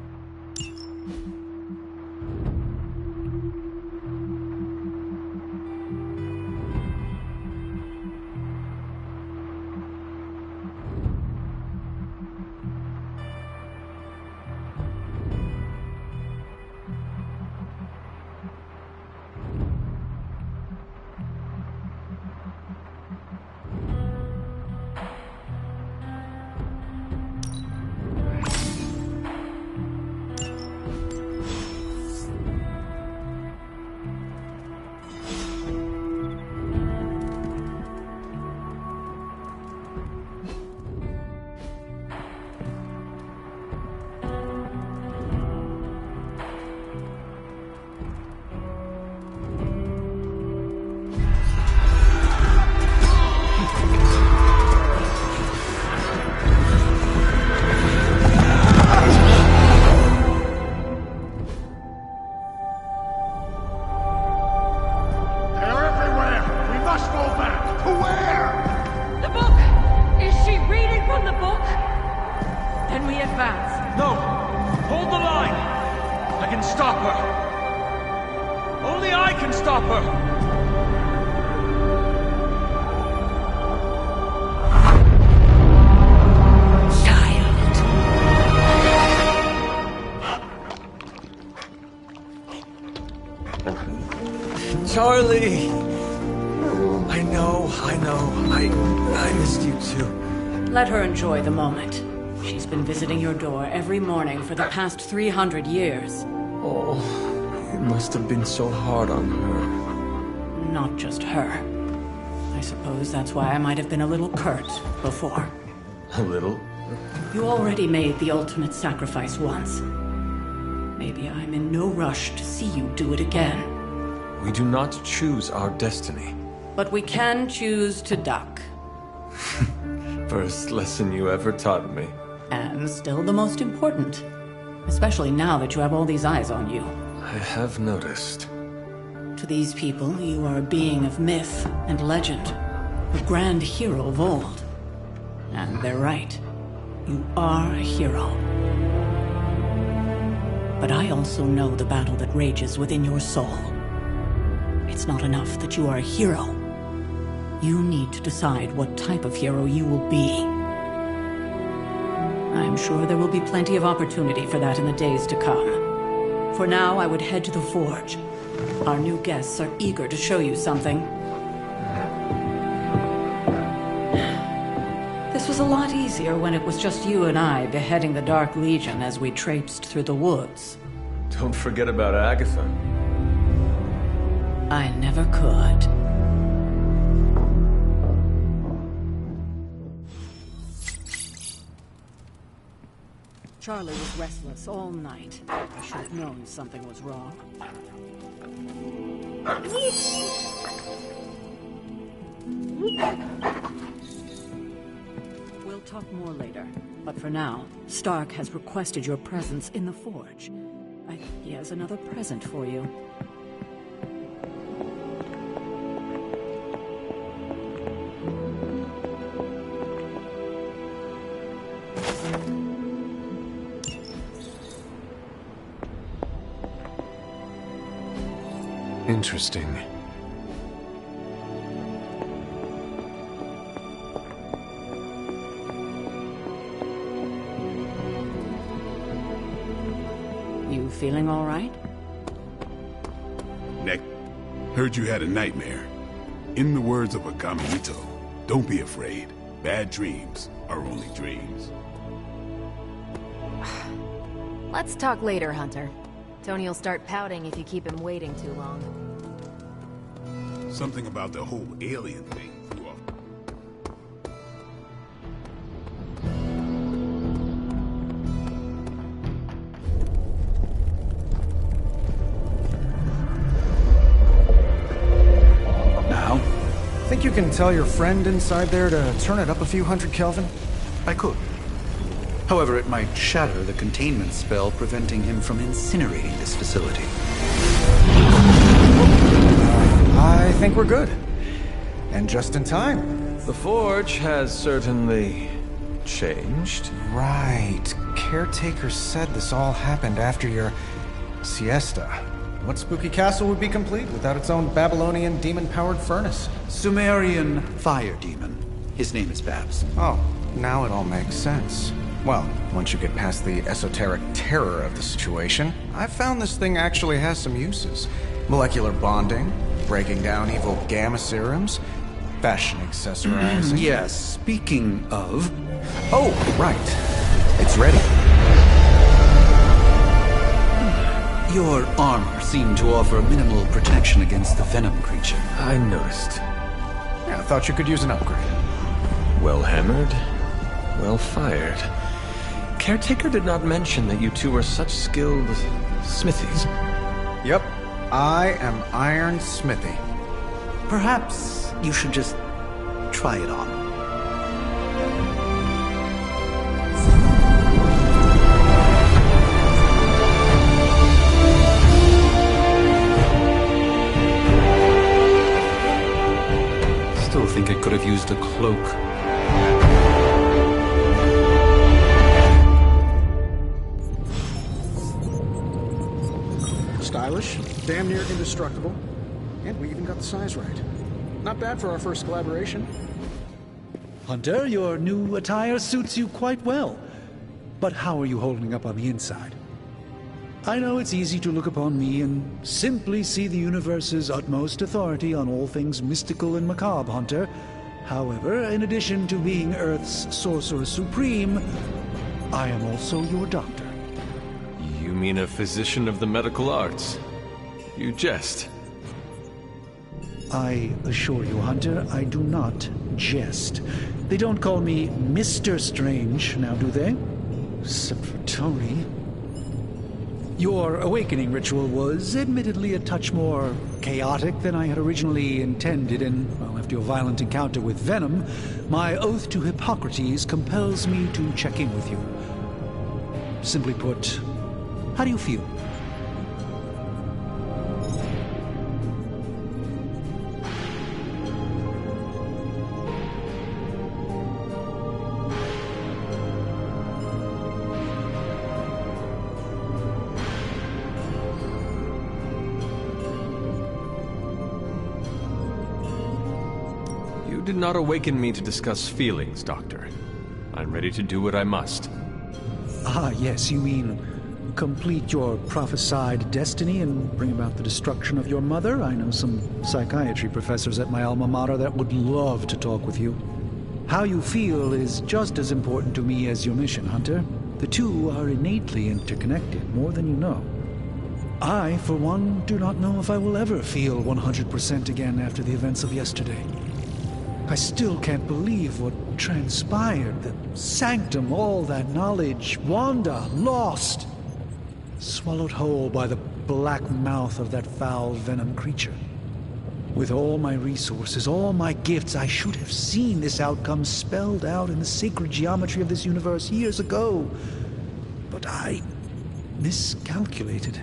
Charlie! I know. I missed you too. Let her enjoy the moment. She's been visiting your door every morning for the past 300 years. Oh, it must have been so hard on her. Not just her. I suppose that's why I might have been a little curt before. A little? You already made the ultimate sacrifice once. Maybe I'm in no rush to see you do it again. We do not choose our destiny. But we can choose to duck. First lesson you ever taught me. And still the most important. Especially now that you have all these eyes on you. I have noticed. To these people, you are a being of myth and legend. A grand hero of old. And they're right. You are a hero. But I also know the battle that rages within your soul. It's not enough that you are a hero. You need to decide what type of hero you will be. I'm sure there will be plenty of opportunity for that in the days to come. For now, I would head to the Forge. Our new guests are eager to show you something. This was a lot easier when it was just you and I beheading the Dark Legion as we traipsed through the woods. Don't forget about Agatha. I never could. Charlie was restless all night. I should have known something was wrong. We'll talk more later. But for now, Stark has requested your presence in the Forge. I think he has another present for you. Interesting. You feeling all right? Neck. Heard you had a nightmare. In the words of Akame Ito, don't be afraid. Bad dreams are only dreams. Let's talk later, Hunter. Tony will start pouting if you keep him waiting too long. Something about the whole alien thing threw off. Now? Think you can tell your friend inside there to turn it up a few hundred Kelvin? I could. However, it might shatter the containment spell preventing him from incinerating this facility. I think we're good. And just in time. The Forge has certainly changed. Right. Caretaker said this all happened after your siesta. What spooky castle would be complete without its own Babylonian demon-powered furnace? Sumerian fire demon. His name is Babs. Oh, now it all makes sense. Well, once you get past the esoteric terror of the situation, I've found this thing actually has some uses. Molecular bonding, breaking down evil gamma serums, fashion accessorizing. Yes, speaking of... Oh, right. It's ready. Your armor seemed to offer minimal protection against the venom creature. I noticed. Yeah, I thought you could use an upgrade. Well hammered, well fired. Caretaker did not mention that you two were such skilled smithies. Yep, I am Iron Smithy. Perhaps you should just try it on. Still think it could have used a cloak. Stylish, damn near indestructible, and we even got the size right. Not bad for our first collaboration. Hunter, your new attire suits you quite well. But how are you holding up on the inside? I know it's easy to look upon me and simply see the universe's utmost authority on all things mystical and macabre, Hunter. However, in addition to being Earth's Sorcerer Supreme, I am also your doctor. You mean a physician of the medical arts? You jest. I assure you, Hunter, I do not jest. They don't call me Mr. Strange, now do they? Except for Tony. Your awakening ritual was admittedly a touch more chaotic than I had originally intended, and, well, after your violent encounter with Venom, my oath to Hippocrates compels me to check in with you. Simply put, how do you feel? You did not awaken me to discuss feelings, Doctor. I'm ready to do what I must. Ah, yes, you mean complete your prophesied destiny and bring about the destruction of your mother? I know some psychiatry professors at my alma mater that would love to talk with you. How you feel is just as important to me as your mission, Hunter. The two are innately interconnected, more than you know. I, for one, do not know if I will ever feel 100% again after the events of yesterday. I still can't believe what transpired. The sanctum, all that knowledge, Wanda, lost. Swallowed whole by the black mouth of that foul venom creature. With all my resources, all my gifts, I should have seen this outcome spelled out in the sacred geometry of this universe years ago. But I miscalculated.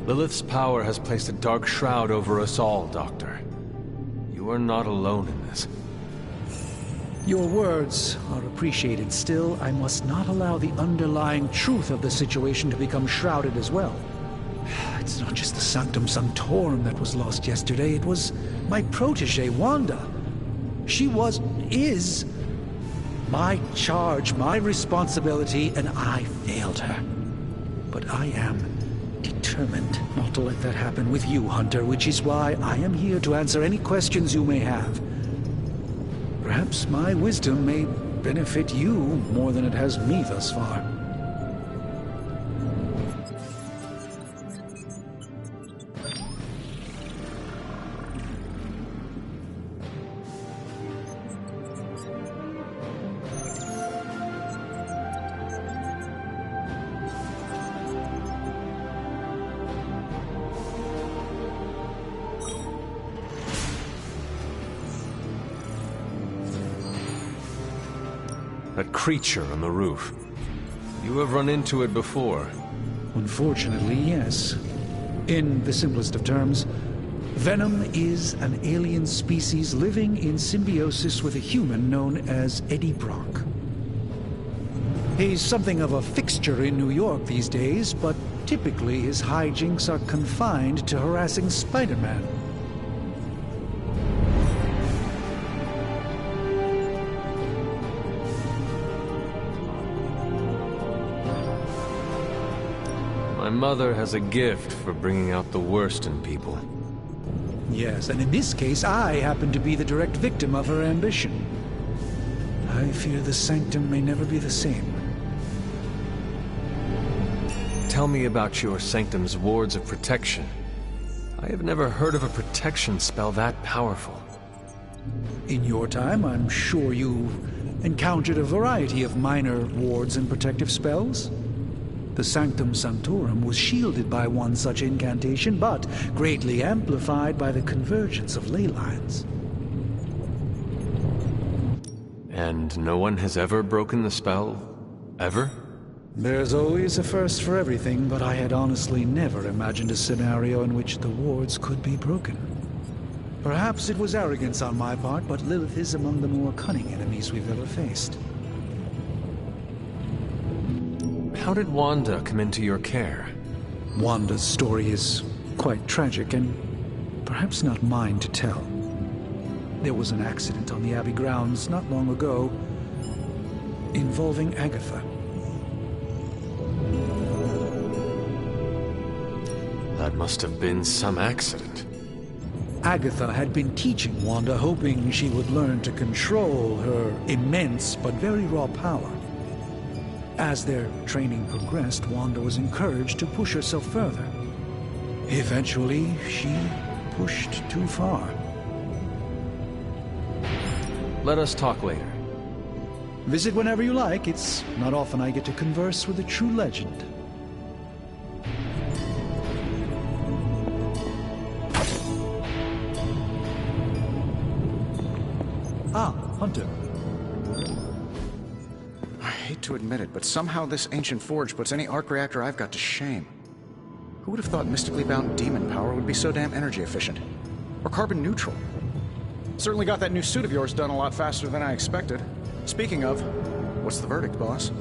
Lilith's power has placed a dark shroud over us all, Doctor. You are not alone in this. Your words are appreciated. Still, I must not allow the underlying truth of the situation to become shrouded as well. It's not just the Sanctum Sanctorum that was lost yesterday. It was my protege, Wanda. She is my charge, my responsibility, and I failed her. But I am determined not to let that happen with you, Hunter, which is why I am here to answer any questions you may have. Perhaps my wisdom may benefit you more than it has me thus far. That creature on the roof. You have run into it before. Unfortunately, yes. In the simplest of terms, Venom is an alien species living in symbiosis with a human known as Eddie Brock. He's something of a fixture in New York these days, but typically his hijinks are confined to harassing Spider-Man. My mother has a gift for bringing out the worst in people. Yes, and in this case, I happen to be the direct victim of her ambition. I fear the Sanctum may never be the same. Tell me about your Sanctum's wards of protection. I have never heard of a protection spell that powerful. In your time, I'm sure you encountered a variety of minor wards and protective spells. The Sanctum Sanctorum was shielded by one such incantation, but greatly amplified by the convergence of ley lines. And no one has ever broken the spell? Ever? There's always a first for everything, but I had honestly never imagined a scenario in which the wards could be broken. Perhaps it was arrogance on my part, but Lilith is among the more cunning enemies we've ever faced. How did Wanda come into your care? Wanda's story is quite tragic and perhaps not mine to tell. There was an accident on the Abbey grounds not long ago involving Agatha. That must have been some accident. Agatha had been teaching Wanda, hoping she would learn to control her immense but very raw power. As their training progressed, Wanda was encouraged to push herself further. Eventually, she pushed too far. Let us talk later. Visit whenever you like. It's not often I get to converse with a true legend. Ah, Hunter. I hate to admit it, but somehow this ancient forge puts any arc reactor I've got to shame. Who would have thought mystically bound demon power would be so damn energy efficient? Or carbon neutral? Certainly got that new suit of yours done a lot faster than I expected. Speaking of, what's the verdict, boss?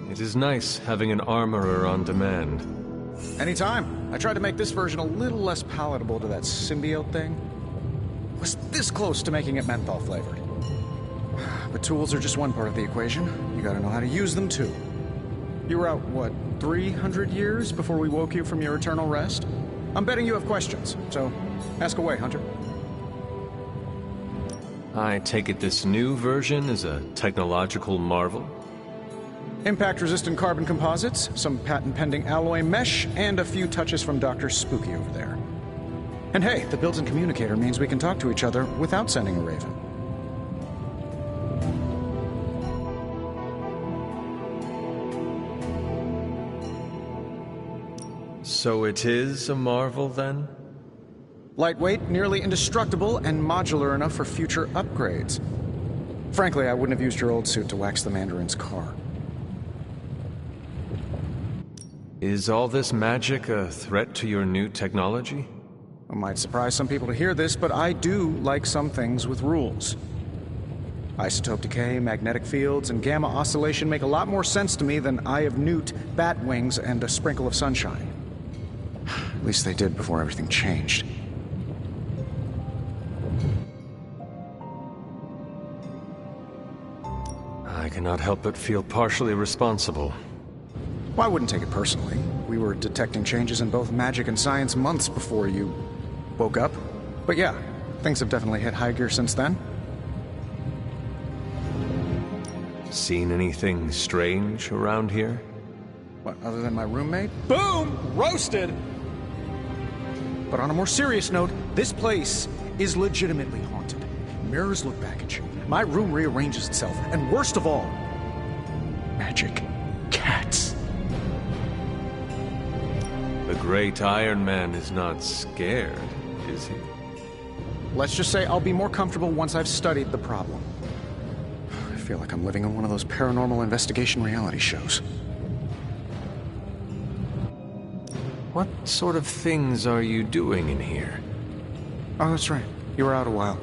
It is nice having an armorer on demand. Anytime. I tried to make this version a little less palatable to that symbiote thing. Was this close to making it menthol flavored. But tools are just one part of the equation. You gotta know how to use them too. You were out, what, 300 years before we woke you from your eternal rest? I'm betting you have questions, so ask away, Hunter. I take it this new version is a technological marvel? Impact-resistant carbon composites, some patent-pending alloy mesh, and a few touches from Dr. Spooky over there. And hey, the built-in communicator means we can talk to each other without sending a raven. So it is a marvel, then? Lightweight, nearly indestructible, and modular enough for future upgrades. Frankly, I wouldn't have used your old suit to wax the Mandarin's car. Is all this magic a threat to your new technology? It might surprise some people to hear this, but I do like some things with rules. Isotope decay, magnetic fields, and gamma oscillation make a lot more sense to me than Eye of Newt, bat wings, and a sprinkle of sunshine. At least they did before everything changed. I cannot help but feel partially responsible. Well, I wouldn't take it personally. We were detecting changes in both magic and science months before you woke up. But yeah, things have definitely hit high gear since then. Seen anything strange around here? What, other than my roommate? Boom! Roasted! But on a more serious note, this place is legitimately haunted. Mirrors look back at you. My room rearranges itself. And worst of all, magic cats. The great Iron Man is not scared, is he? Let's just say I'll be more comfortable once I've studied the problem. I feel like I'm living in one of those paranormal investigation reality shows. What sort of things are you doing in here? Oh, that's right. You were out a while.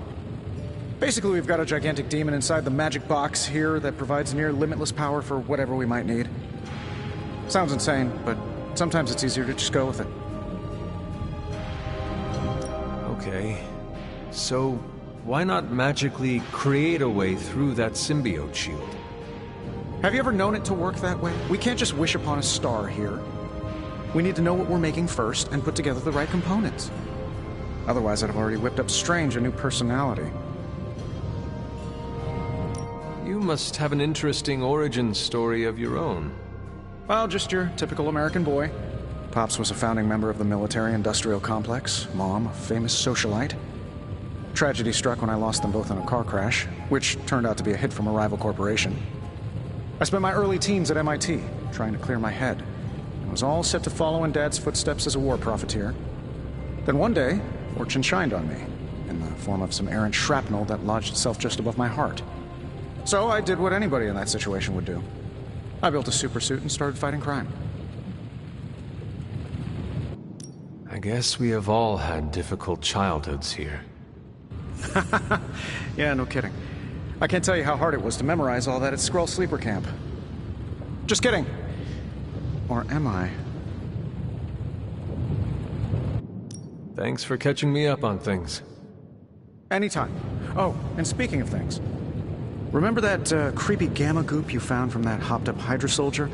Basically, we've got a gigantic demon inside the magic box here that provides near limitless power for whatever we might need. Sounds insane, but sometimes it's easier to just go with it. Okay. So, why not magically create a way through that symbiote shield? Have you ever known it to work that way? We can't just wish upon a star here. We need to know what we're making first and put together the right components. Otherwise, I'd have already whipped up Strange a new personality. You must have an interesting origin story of your own. Well, just your typical American boy. Pops was a founding member of the military-industrial complex. Mom, a famous socialite. Tragedy struck when I lost them both in a car crash, which turned out to be a hit from a rival corporation. I spent my early teens at MIT, trying to clear my head. I was all set to follow in Dad's footsteps as a war profiteer. Then one day, fortune shined on me, in the form of some errant shrapnel that lodged itself just above my heart. So I did what anybody in that situation would do. I built a supersuit and started fighting crime. I guess we have all had difficult childhoods here. Yeah, no kidding. I can't tell you how hard it was to memorize all that at Skrull Sleeper Camp. Just kidding. Or am I? Thanks for catching me up on things. Anytime. Oh, and speaking of things, remember that creepy gamma goop you found from that hopped-up Hydra soldier?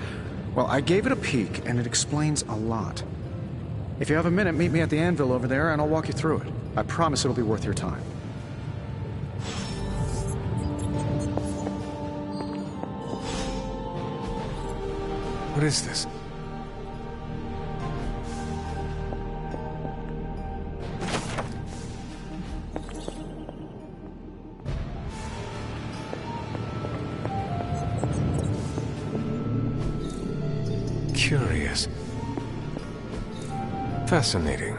Well, I gave it a peek, and it explains a lot. If you have a minute, meet me at the anvil over there, and I'll walk you through it. I promise it'll be worth your time. What is this? Curious. Fascinating.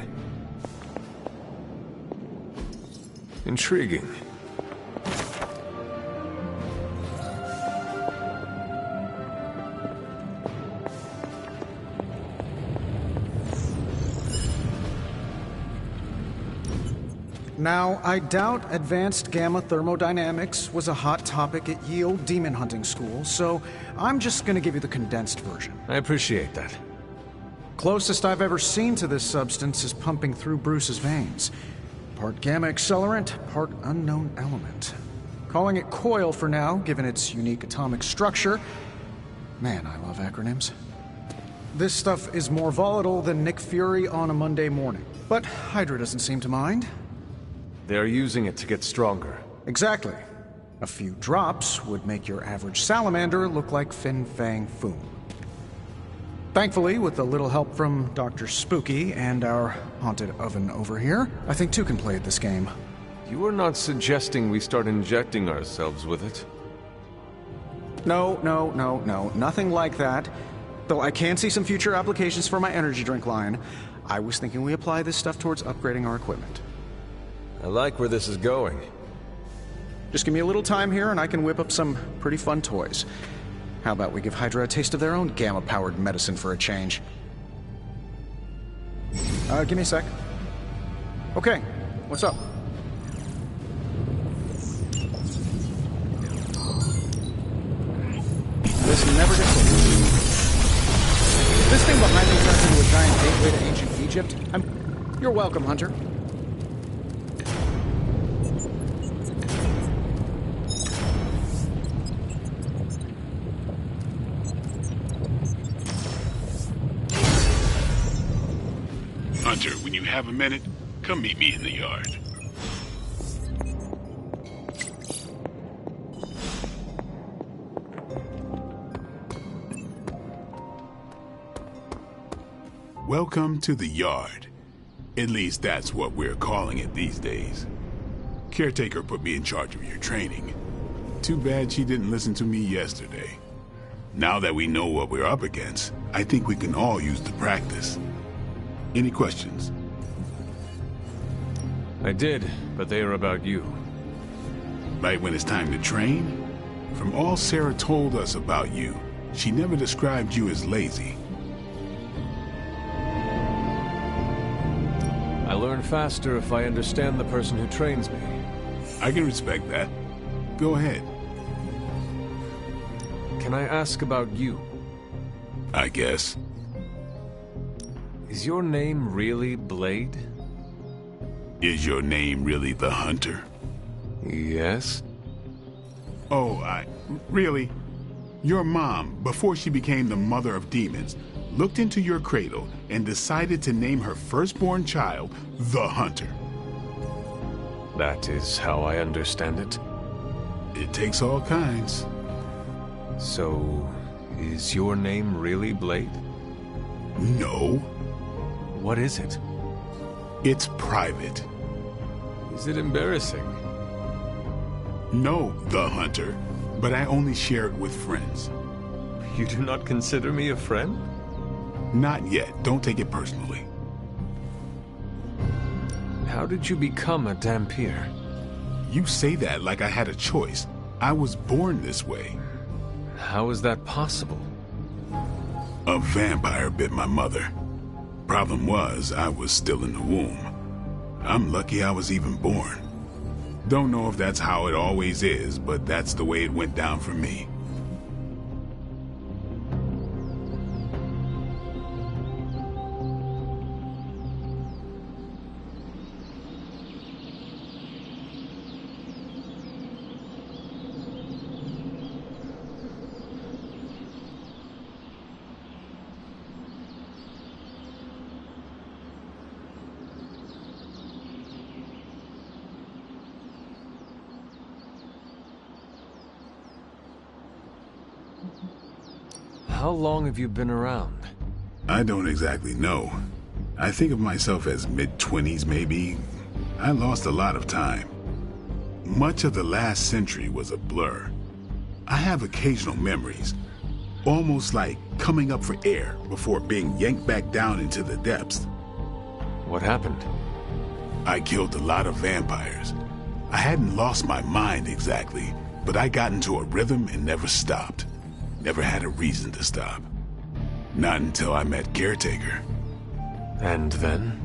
Intriguing. Now, I doubt advanced gamma thermodynamics was a hot topic at Yield Demon Hunting School, so I'm just gonna give you the condensed version. I appreciate that. Closest I've ever seen to this substance is pumping through Bruce's veins. Part gamma accelerant, part unknown element. Calling it Coil for now, given its unique atomic structure. Man, I love acronyms. This stuff is more volatile than Nick Fury on a Monday morning. But Hydra doesn't seem to mind. They're using it to get stronger. Exactly. A few drops would make your average salamander look like Fin Fang Foom. Thankfully, with a little help from Dr. Spooky and our haunted oven over here, I think two can play at this game. You are not suggesting we start injecting ourselves with it? No, nothing like that. Though I can see some future applications for my energy drink line. I was thinking we apply this stuff towards upgrading our equipment. I like where this is going. Just give me a little time here and I can whip up some pretty fun toys. How about we give Hydra a taste of their own gamma-powered medicine for a change? Give me a sec. Okay, what's up? This never gets old. This thing behind me turns into a giant gateway to ancient Egypt. You're welcome, Hunter. Hunter, when you have a minute, come meet me in the yard. Welcome to the yard. At least that's what we're calling it these days. Caretaker put me in charge of your training. Too bad she didn't listen to me yesterday. Now that we know what we're up against, I think we can all use the practice. Any questions? I did, but they are about you. Right when it's time to train? From all Sarah told us about you, she never described you as lazy. I learn faster if I understand the person who trains me. I can respect that. Go ahead. Can I ask about you? I guess. Is your name really Blade? Is your name really the Hunter? Yes. Oh, really? Your mom, before she became the mother of demons, looked into your cradle and decided to name her firstborn child the Hunter. That is how I understand it. It takes all kinds. So, is your name really Blade? No. What is it? It's private. Is it embarrassing? No, the Hunter, but I only share it with friends. You do not consider me a friend? Not yet. Don't take it personally. How did you become a Dhampir? You say that like I had a choice. I was born this way. How is that possible? A vampire bit my mother. Problem was, I was still in the womb. I'm lucky I was even born. Don't know if that's how it always is, but that's the way it went down for me. How long have you been around? I don't exactly know. I think of myself as mid-20s, maybe. I lost a lot of time. Much of the last century was a blur. I have occasional memories, almost like coming up for air before being yanked back down into the depths. What happened? I killed a lot of vampires. I hadn't lost my mind exactly, but I got into a rhythm and never stopped. Never had a reason to stop. Not until I met Caretaker. And then?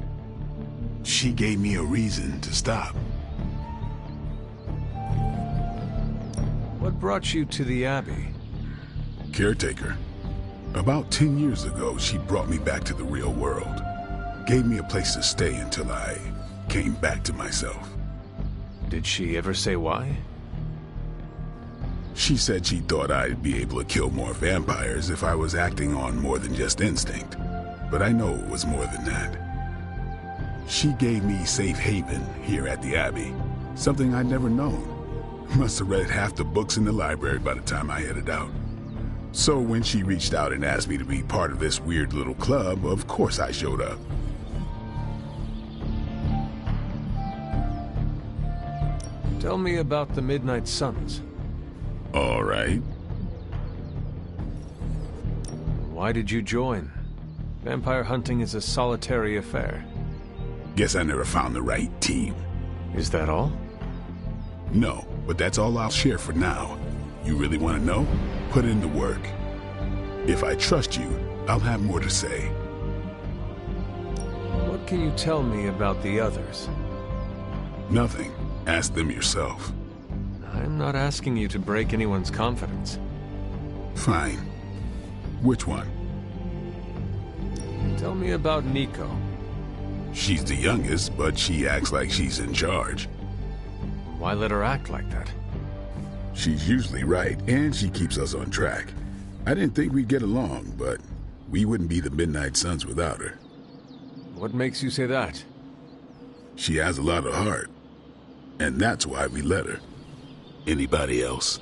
She gave me a reason to stop. What brought you to the Abbey? Caretaker. About 10 years ago, she brought me back to the real world. Gave me a place to stay until I came back to myself. Did she ever say why? She said she thought I'd be able to kill more vampires if I was acting on more than just instinct. But I know it was more than that. She gave me safe haven here at the Abbey. Something I'd never known. Must have read half the books in the library by the time I headed out. So when she reached out and asked me to be part of this weird little club, of course I showed up. Tell me about the Midnight Suns. All right. Why did you join? Vampire hunting is a solitary affair. Guess I never found the right team. Is that all? No, but that's all I'll share for now. You really want to know? Put in the work. If I trust you, I'll have more to say. What What can you tell me about the others? Nothing. Ask them yourself. I'm not asking you to break anyone's confidence. Fine. Which one? Tell me about Nico. She's the youngest, but she acts like she's in charge. Why let her act like that? She's usually right, and she keeps us on track. I didn't think we'd get along, but we wouldn't be the Midnight Suns without her. What makes you say that? She has a lot of heart, and that's why we let her. Anybody else?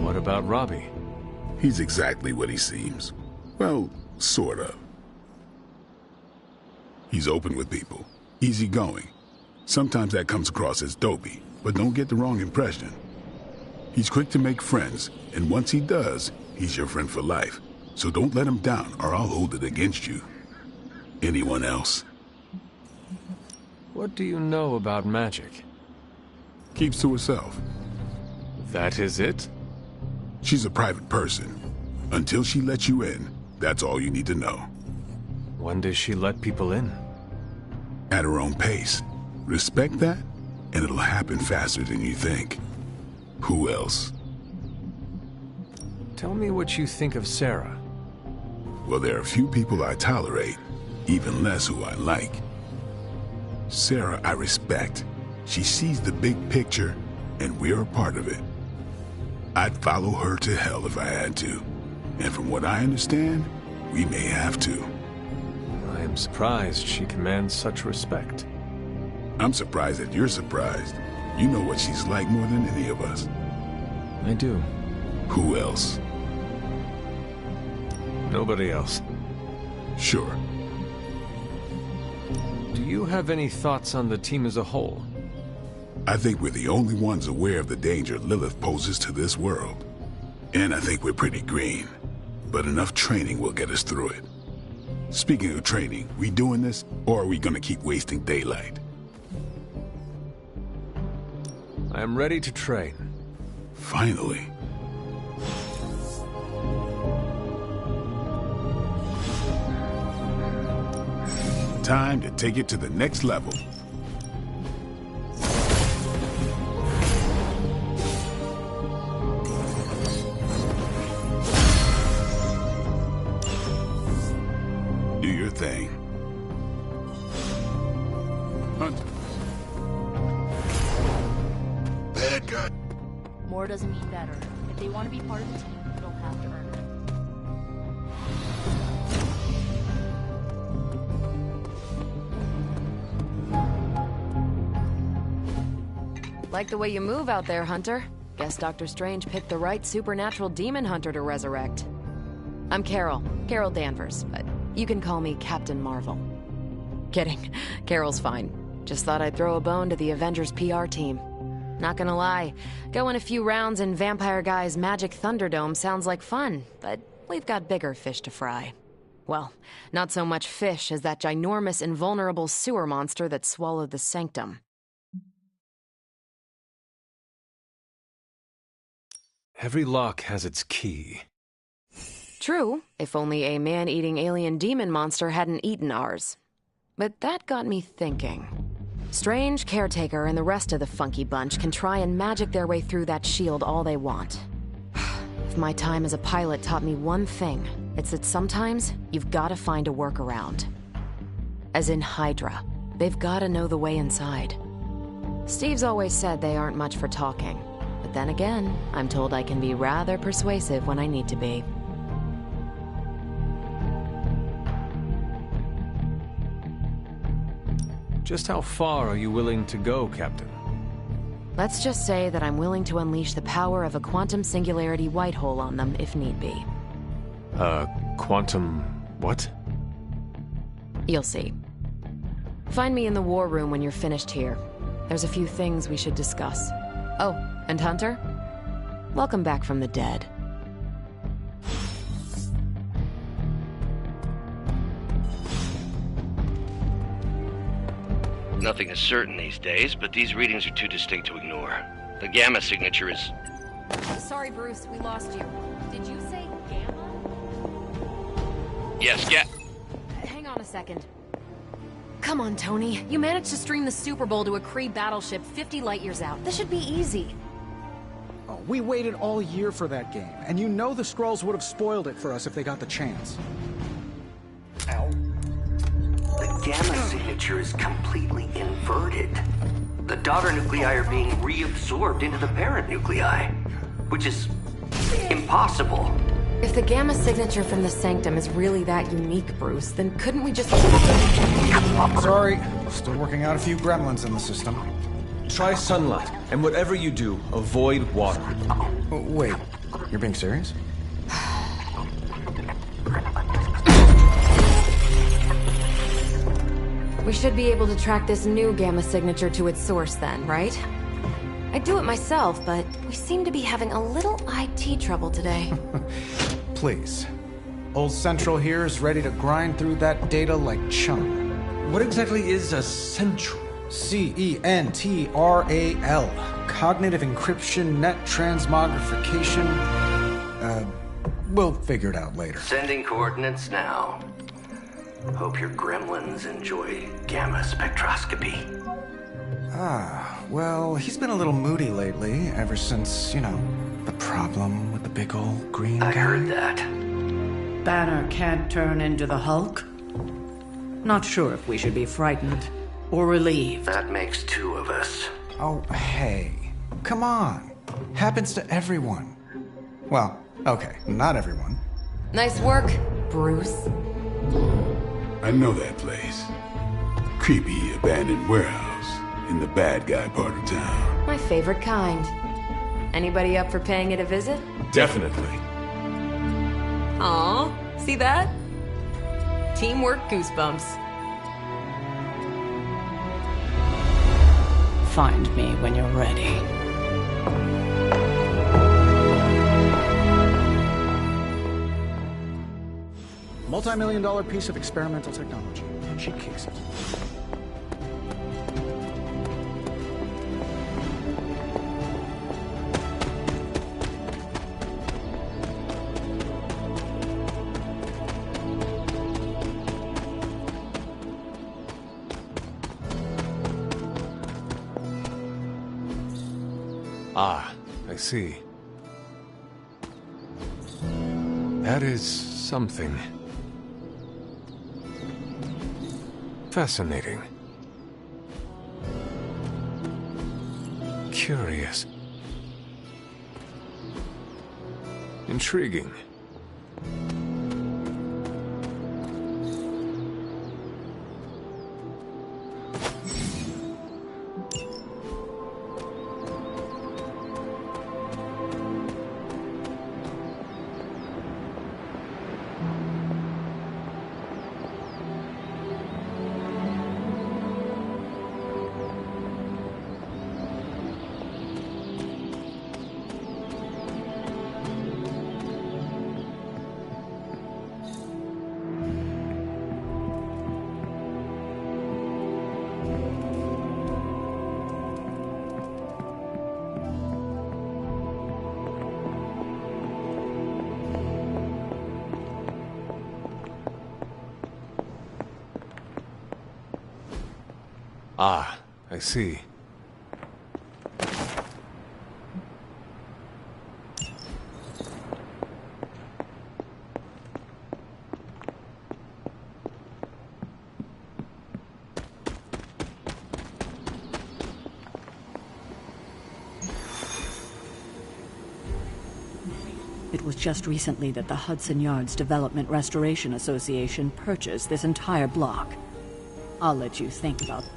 What about Robbie? He's exactly what he seems. Well, sort of. He's open with people, easygoing. Sometimes that comes across as dopey, but don't get the wrong impression. He's quick to make friends, and once he does, he's your friend for life. So don't let him down, or I'll hold it against you. Anyone else? What do you know about magic? Keeps to herself. That is it? She's a private person. Until she lets you in, that's all you need to know. When does she let people in? At her own pace. Respect that, and it'll happen faster than you think. Who else? Tell me what you think of Sarah. Well, there are few people I tolerate, even less who I like. Sarah, I respect. She sees the big picture, and we're a part of it. I'd follow her to hell if I had to. And from what I understand, we may have to. I am surprised she commands such respect. I'm surprised that you're surprised. You know what she's like more than any of us. I do. Who else? Nobody else. Sure. Do you have any thoughts on the team as a whole? I think we're the only ones aware of the danger Lilith poses to this world. And I think we're pretty green. But enough training will get us through it. Speaking of training, we doing this, or are we gonna keep wasting daylight? I am ready to train. Finally. Time to take it to the next level. More doesn't mean better. If they want to be part of the team, they'll have to earn it. Like the way you move out there, Hunter. Guess Dr. Strange picked the right supernatural demon hunter to resurrect. I'm Carol Danvers, but you can call me Captain Marvel. Kidding, Carol's fine. Just thought I'd throw a bone to the Avengers PR team. Not gonna lie, going a few rounds in Vampire Guy's Magic Thunderdome sounds like fun, but we've got bigger fish to fry. Well, not so much fish as that ginormous invulnerable sewer monster that swallowed the Sanctum. Every lock has its key. True, if only a man-eating alien demon monster hadn't eaten ours. But that got me thinking. Strange, Caretaker, and the rest of the funky bunch can try and magic their way through that shield all they want. If my time as a pilot taught me one thing, it's that sometimes you've gotta find a workaround. As in Hydra, they've gotta know the way inside. Steve's always said they aren't much for talking, but then again, I'm told I can be rather persuasive when I need to be. Just how far are you willing to go, Captain? Let's just say that I'm willing to unleash the power of a quantum singularity white hole on them if need be. Quantum... what? You'll see. Find me in the war room when you're finished here. There's a few things we should discuss. Oh, and Hunter? Welcome back from the dead. Nothing is certain these days, but these readings are too distinct to ignore. The gamma signature is... Sorry, Bruce, we lost you. Did you say gamma? Yes, Hang on a second. Come on, Tony. You managed to stream the Super Bowl to a Kree battleship 50 light-years out. This should be easy. Oh, we waited all year for that game, and you know the Skrulls would have spoiled it for us if they got the chance. Ow. The gamma signature is completely inverted. The daughter nuclei are being reabsorbed into the parent nuclei, which is impossible. If the gamma signature from the Sanctum is really that unique, Bruce, then couldn't we just... Sorry, still working out a few gremlins in the system. Try sunlight, and whatever you do, avoid water. Wait, you're being serious? We should be able to track this new gamma signature to its source then, right? I'd do it myself, but we seem to be having a little IT trouble today. Please. Old Central here is ready to grind through that data like chum. What exactly is a Central? C-E-N-T-R-A-L. Cognitive Encryption Net Transmogrification. We'll figure it out later. Sending coordinates now. Hope your gremlins enjoy gamma spectroscopy. Ah, well, he's been a little moody lately, ever since, you know, the problem with the big old green guy. I heard that. Banner can't turn into the Hulk? Not sure if we should be frightened or relieved. That makes two of us. Oh, hey. Come on. Happens to everyone. Well, okay, not everyone. Nice work, Bruce. I know that place. Creepy abandoned warehouse in the bad guy part of town. My favorite kind. Anybody up for paying it a visit? Definitely. Aw, see that? Teamwork goosebumps. Find me when you're ready. Multi-million-dollar piece of experimental technology. And she kicks it. Ah, I see. That is something. Fascinating. Curious. Intriguing. Ah, I see. It was just recently that the Hudson Yards Development Restoration Association purchased this entire block. I'll let you think about it.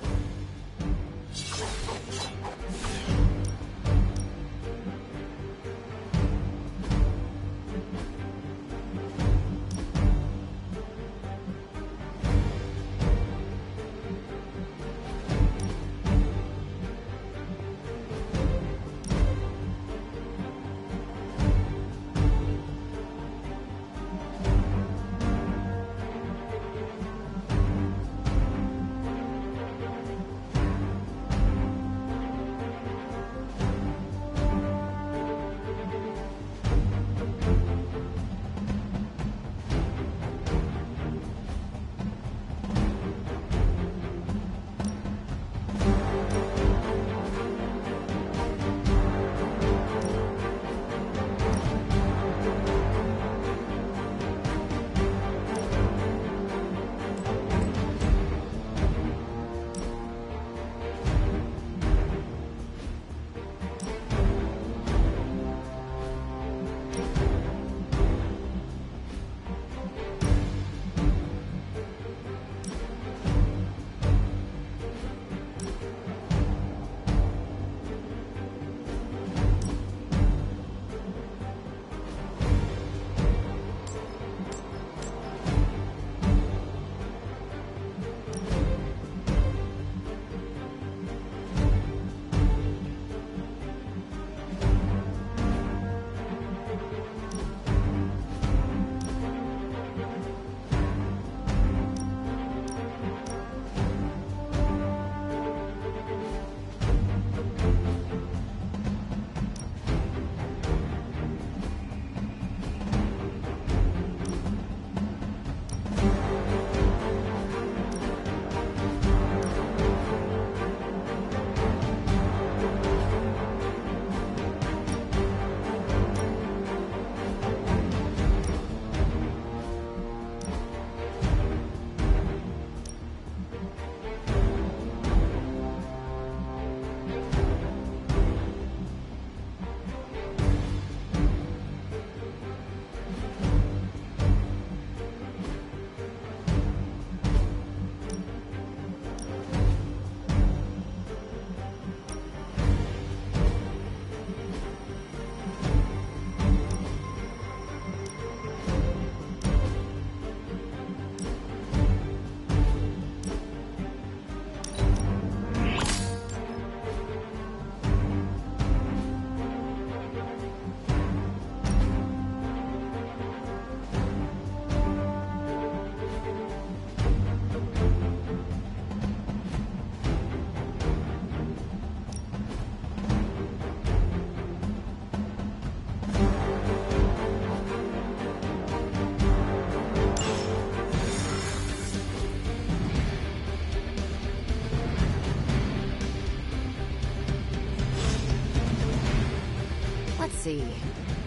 See.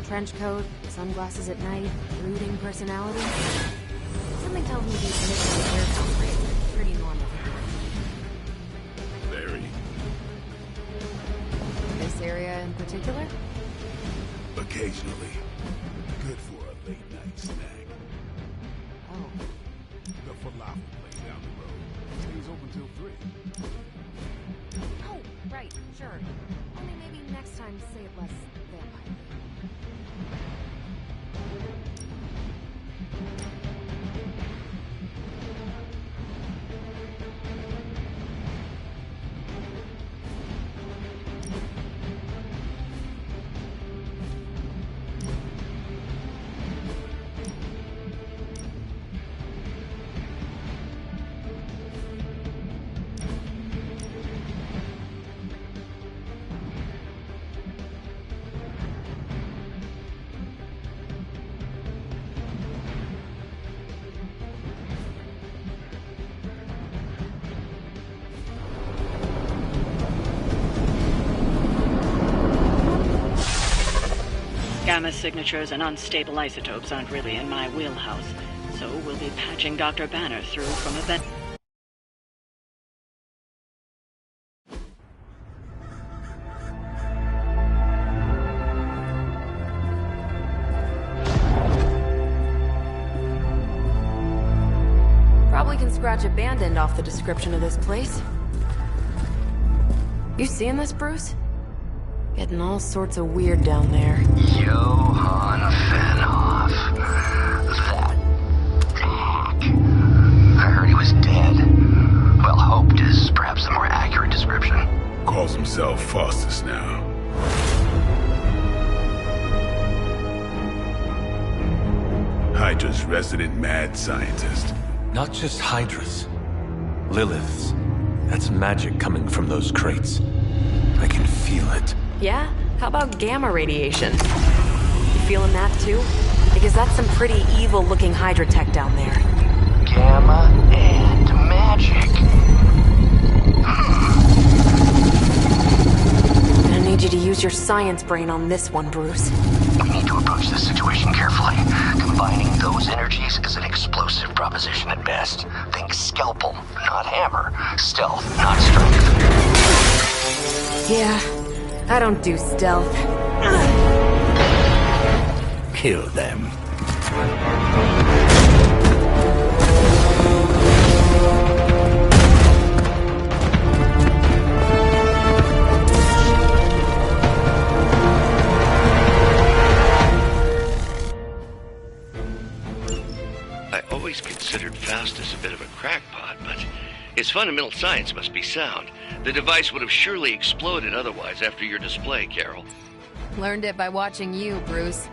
Trench coat, sunglasses at night, brooding personality. Something tells me these initial hair traits are pretty normal. Very. This area in particular? Occasionally. Good for a late night snack. Oh. The falafel place down the road. Stays open till 3. Oh, right, sure. Only maybe next time say it less vampire. Gamma signatures and unstable isotopes aren't really in my wheelhouse, so we'll be patching Dr. Banner through from a vent. Probably can scratch abandoned off the description of this place. You seeing this, Bruce? Getting all sorts of weird down there. Johann Fenhoff. That hack. I heard he was dead. Well, hoped is perhaps the more accurate description. Calls himself Faustus now. Hydra's resident mad scientist. Not just Hydra's. Lilith's. That's magic coming from those crates. I can feel it. Yeah? How about gamma radiation? You feeling that too? Because that's some pretty evil-looking Hydra tech down there. Gamma and magic. I need you to use your science brain on this one, Bruce. We need to approach this situation carefully. Combining those energies is an explosive proposition at best. Think scalpel, not hammer. Stealth, not strength. Yeah, I don't do stealth. Kill them. I always considered Faustus a bit of a crackpot, but his fundamental science must be sound. The device would have surely exploded otherwise after your display, Carol. Learned it by watching you, Bruce.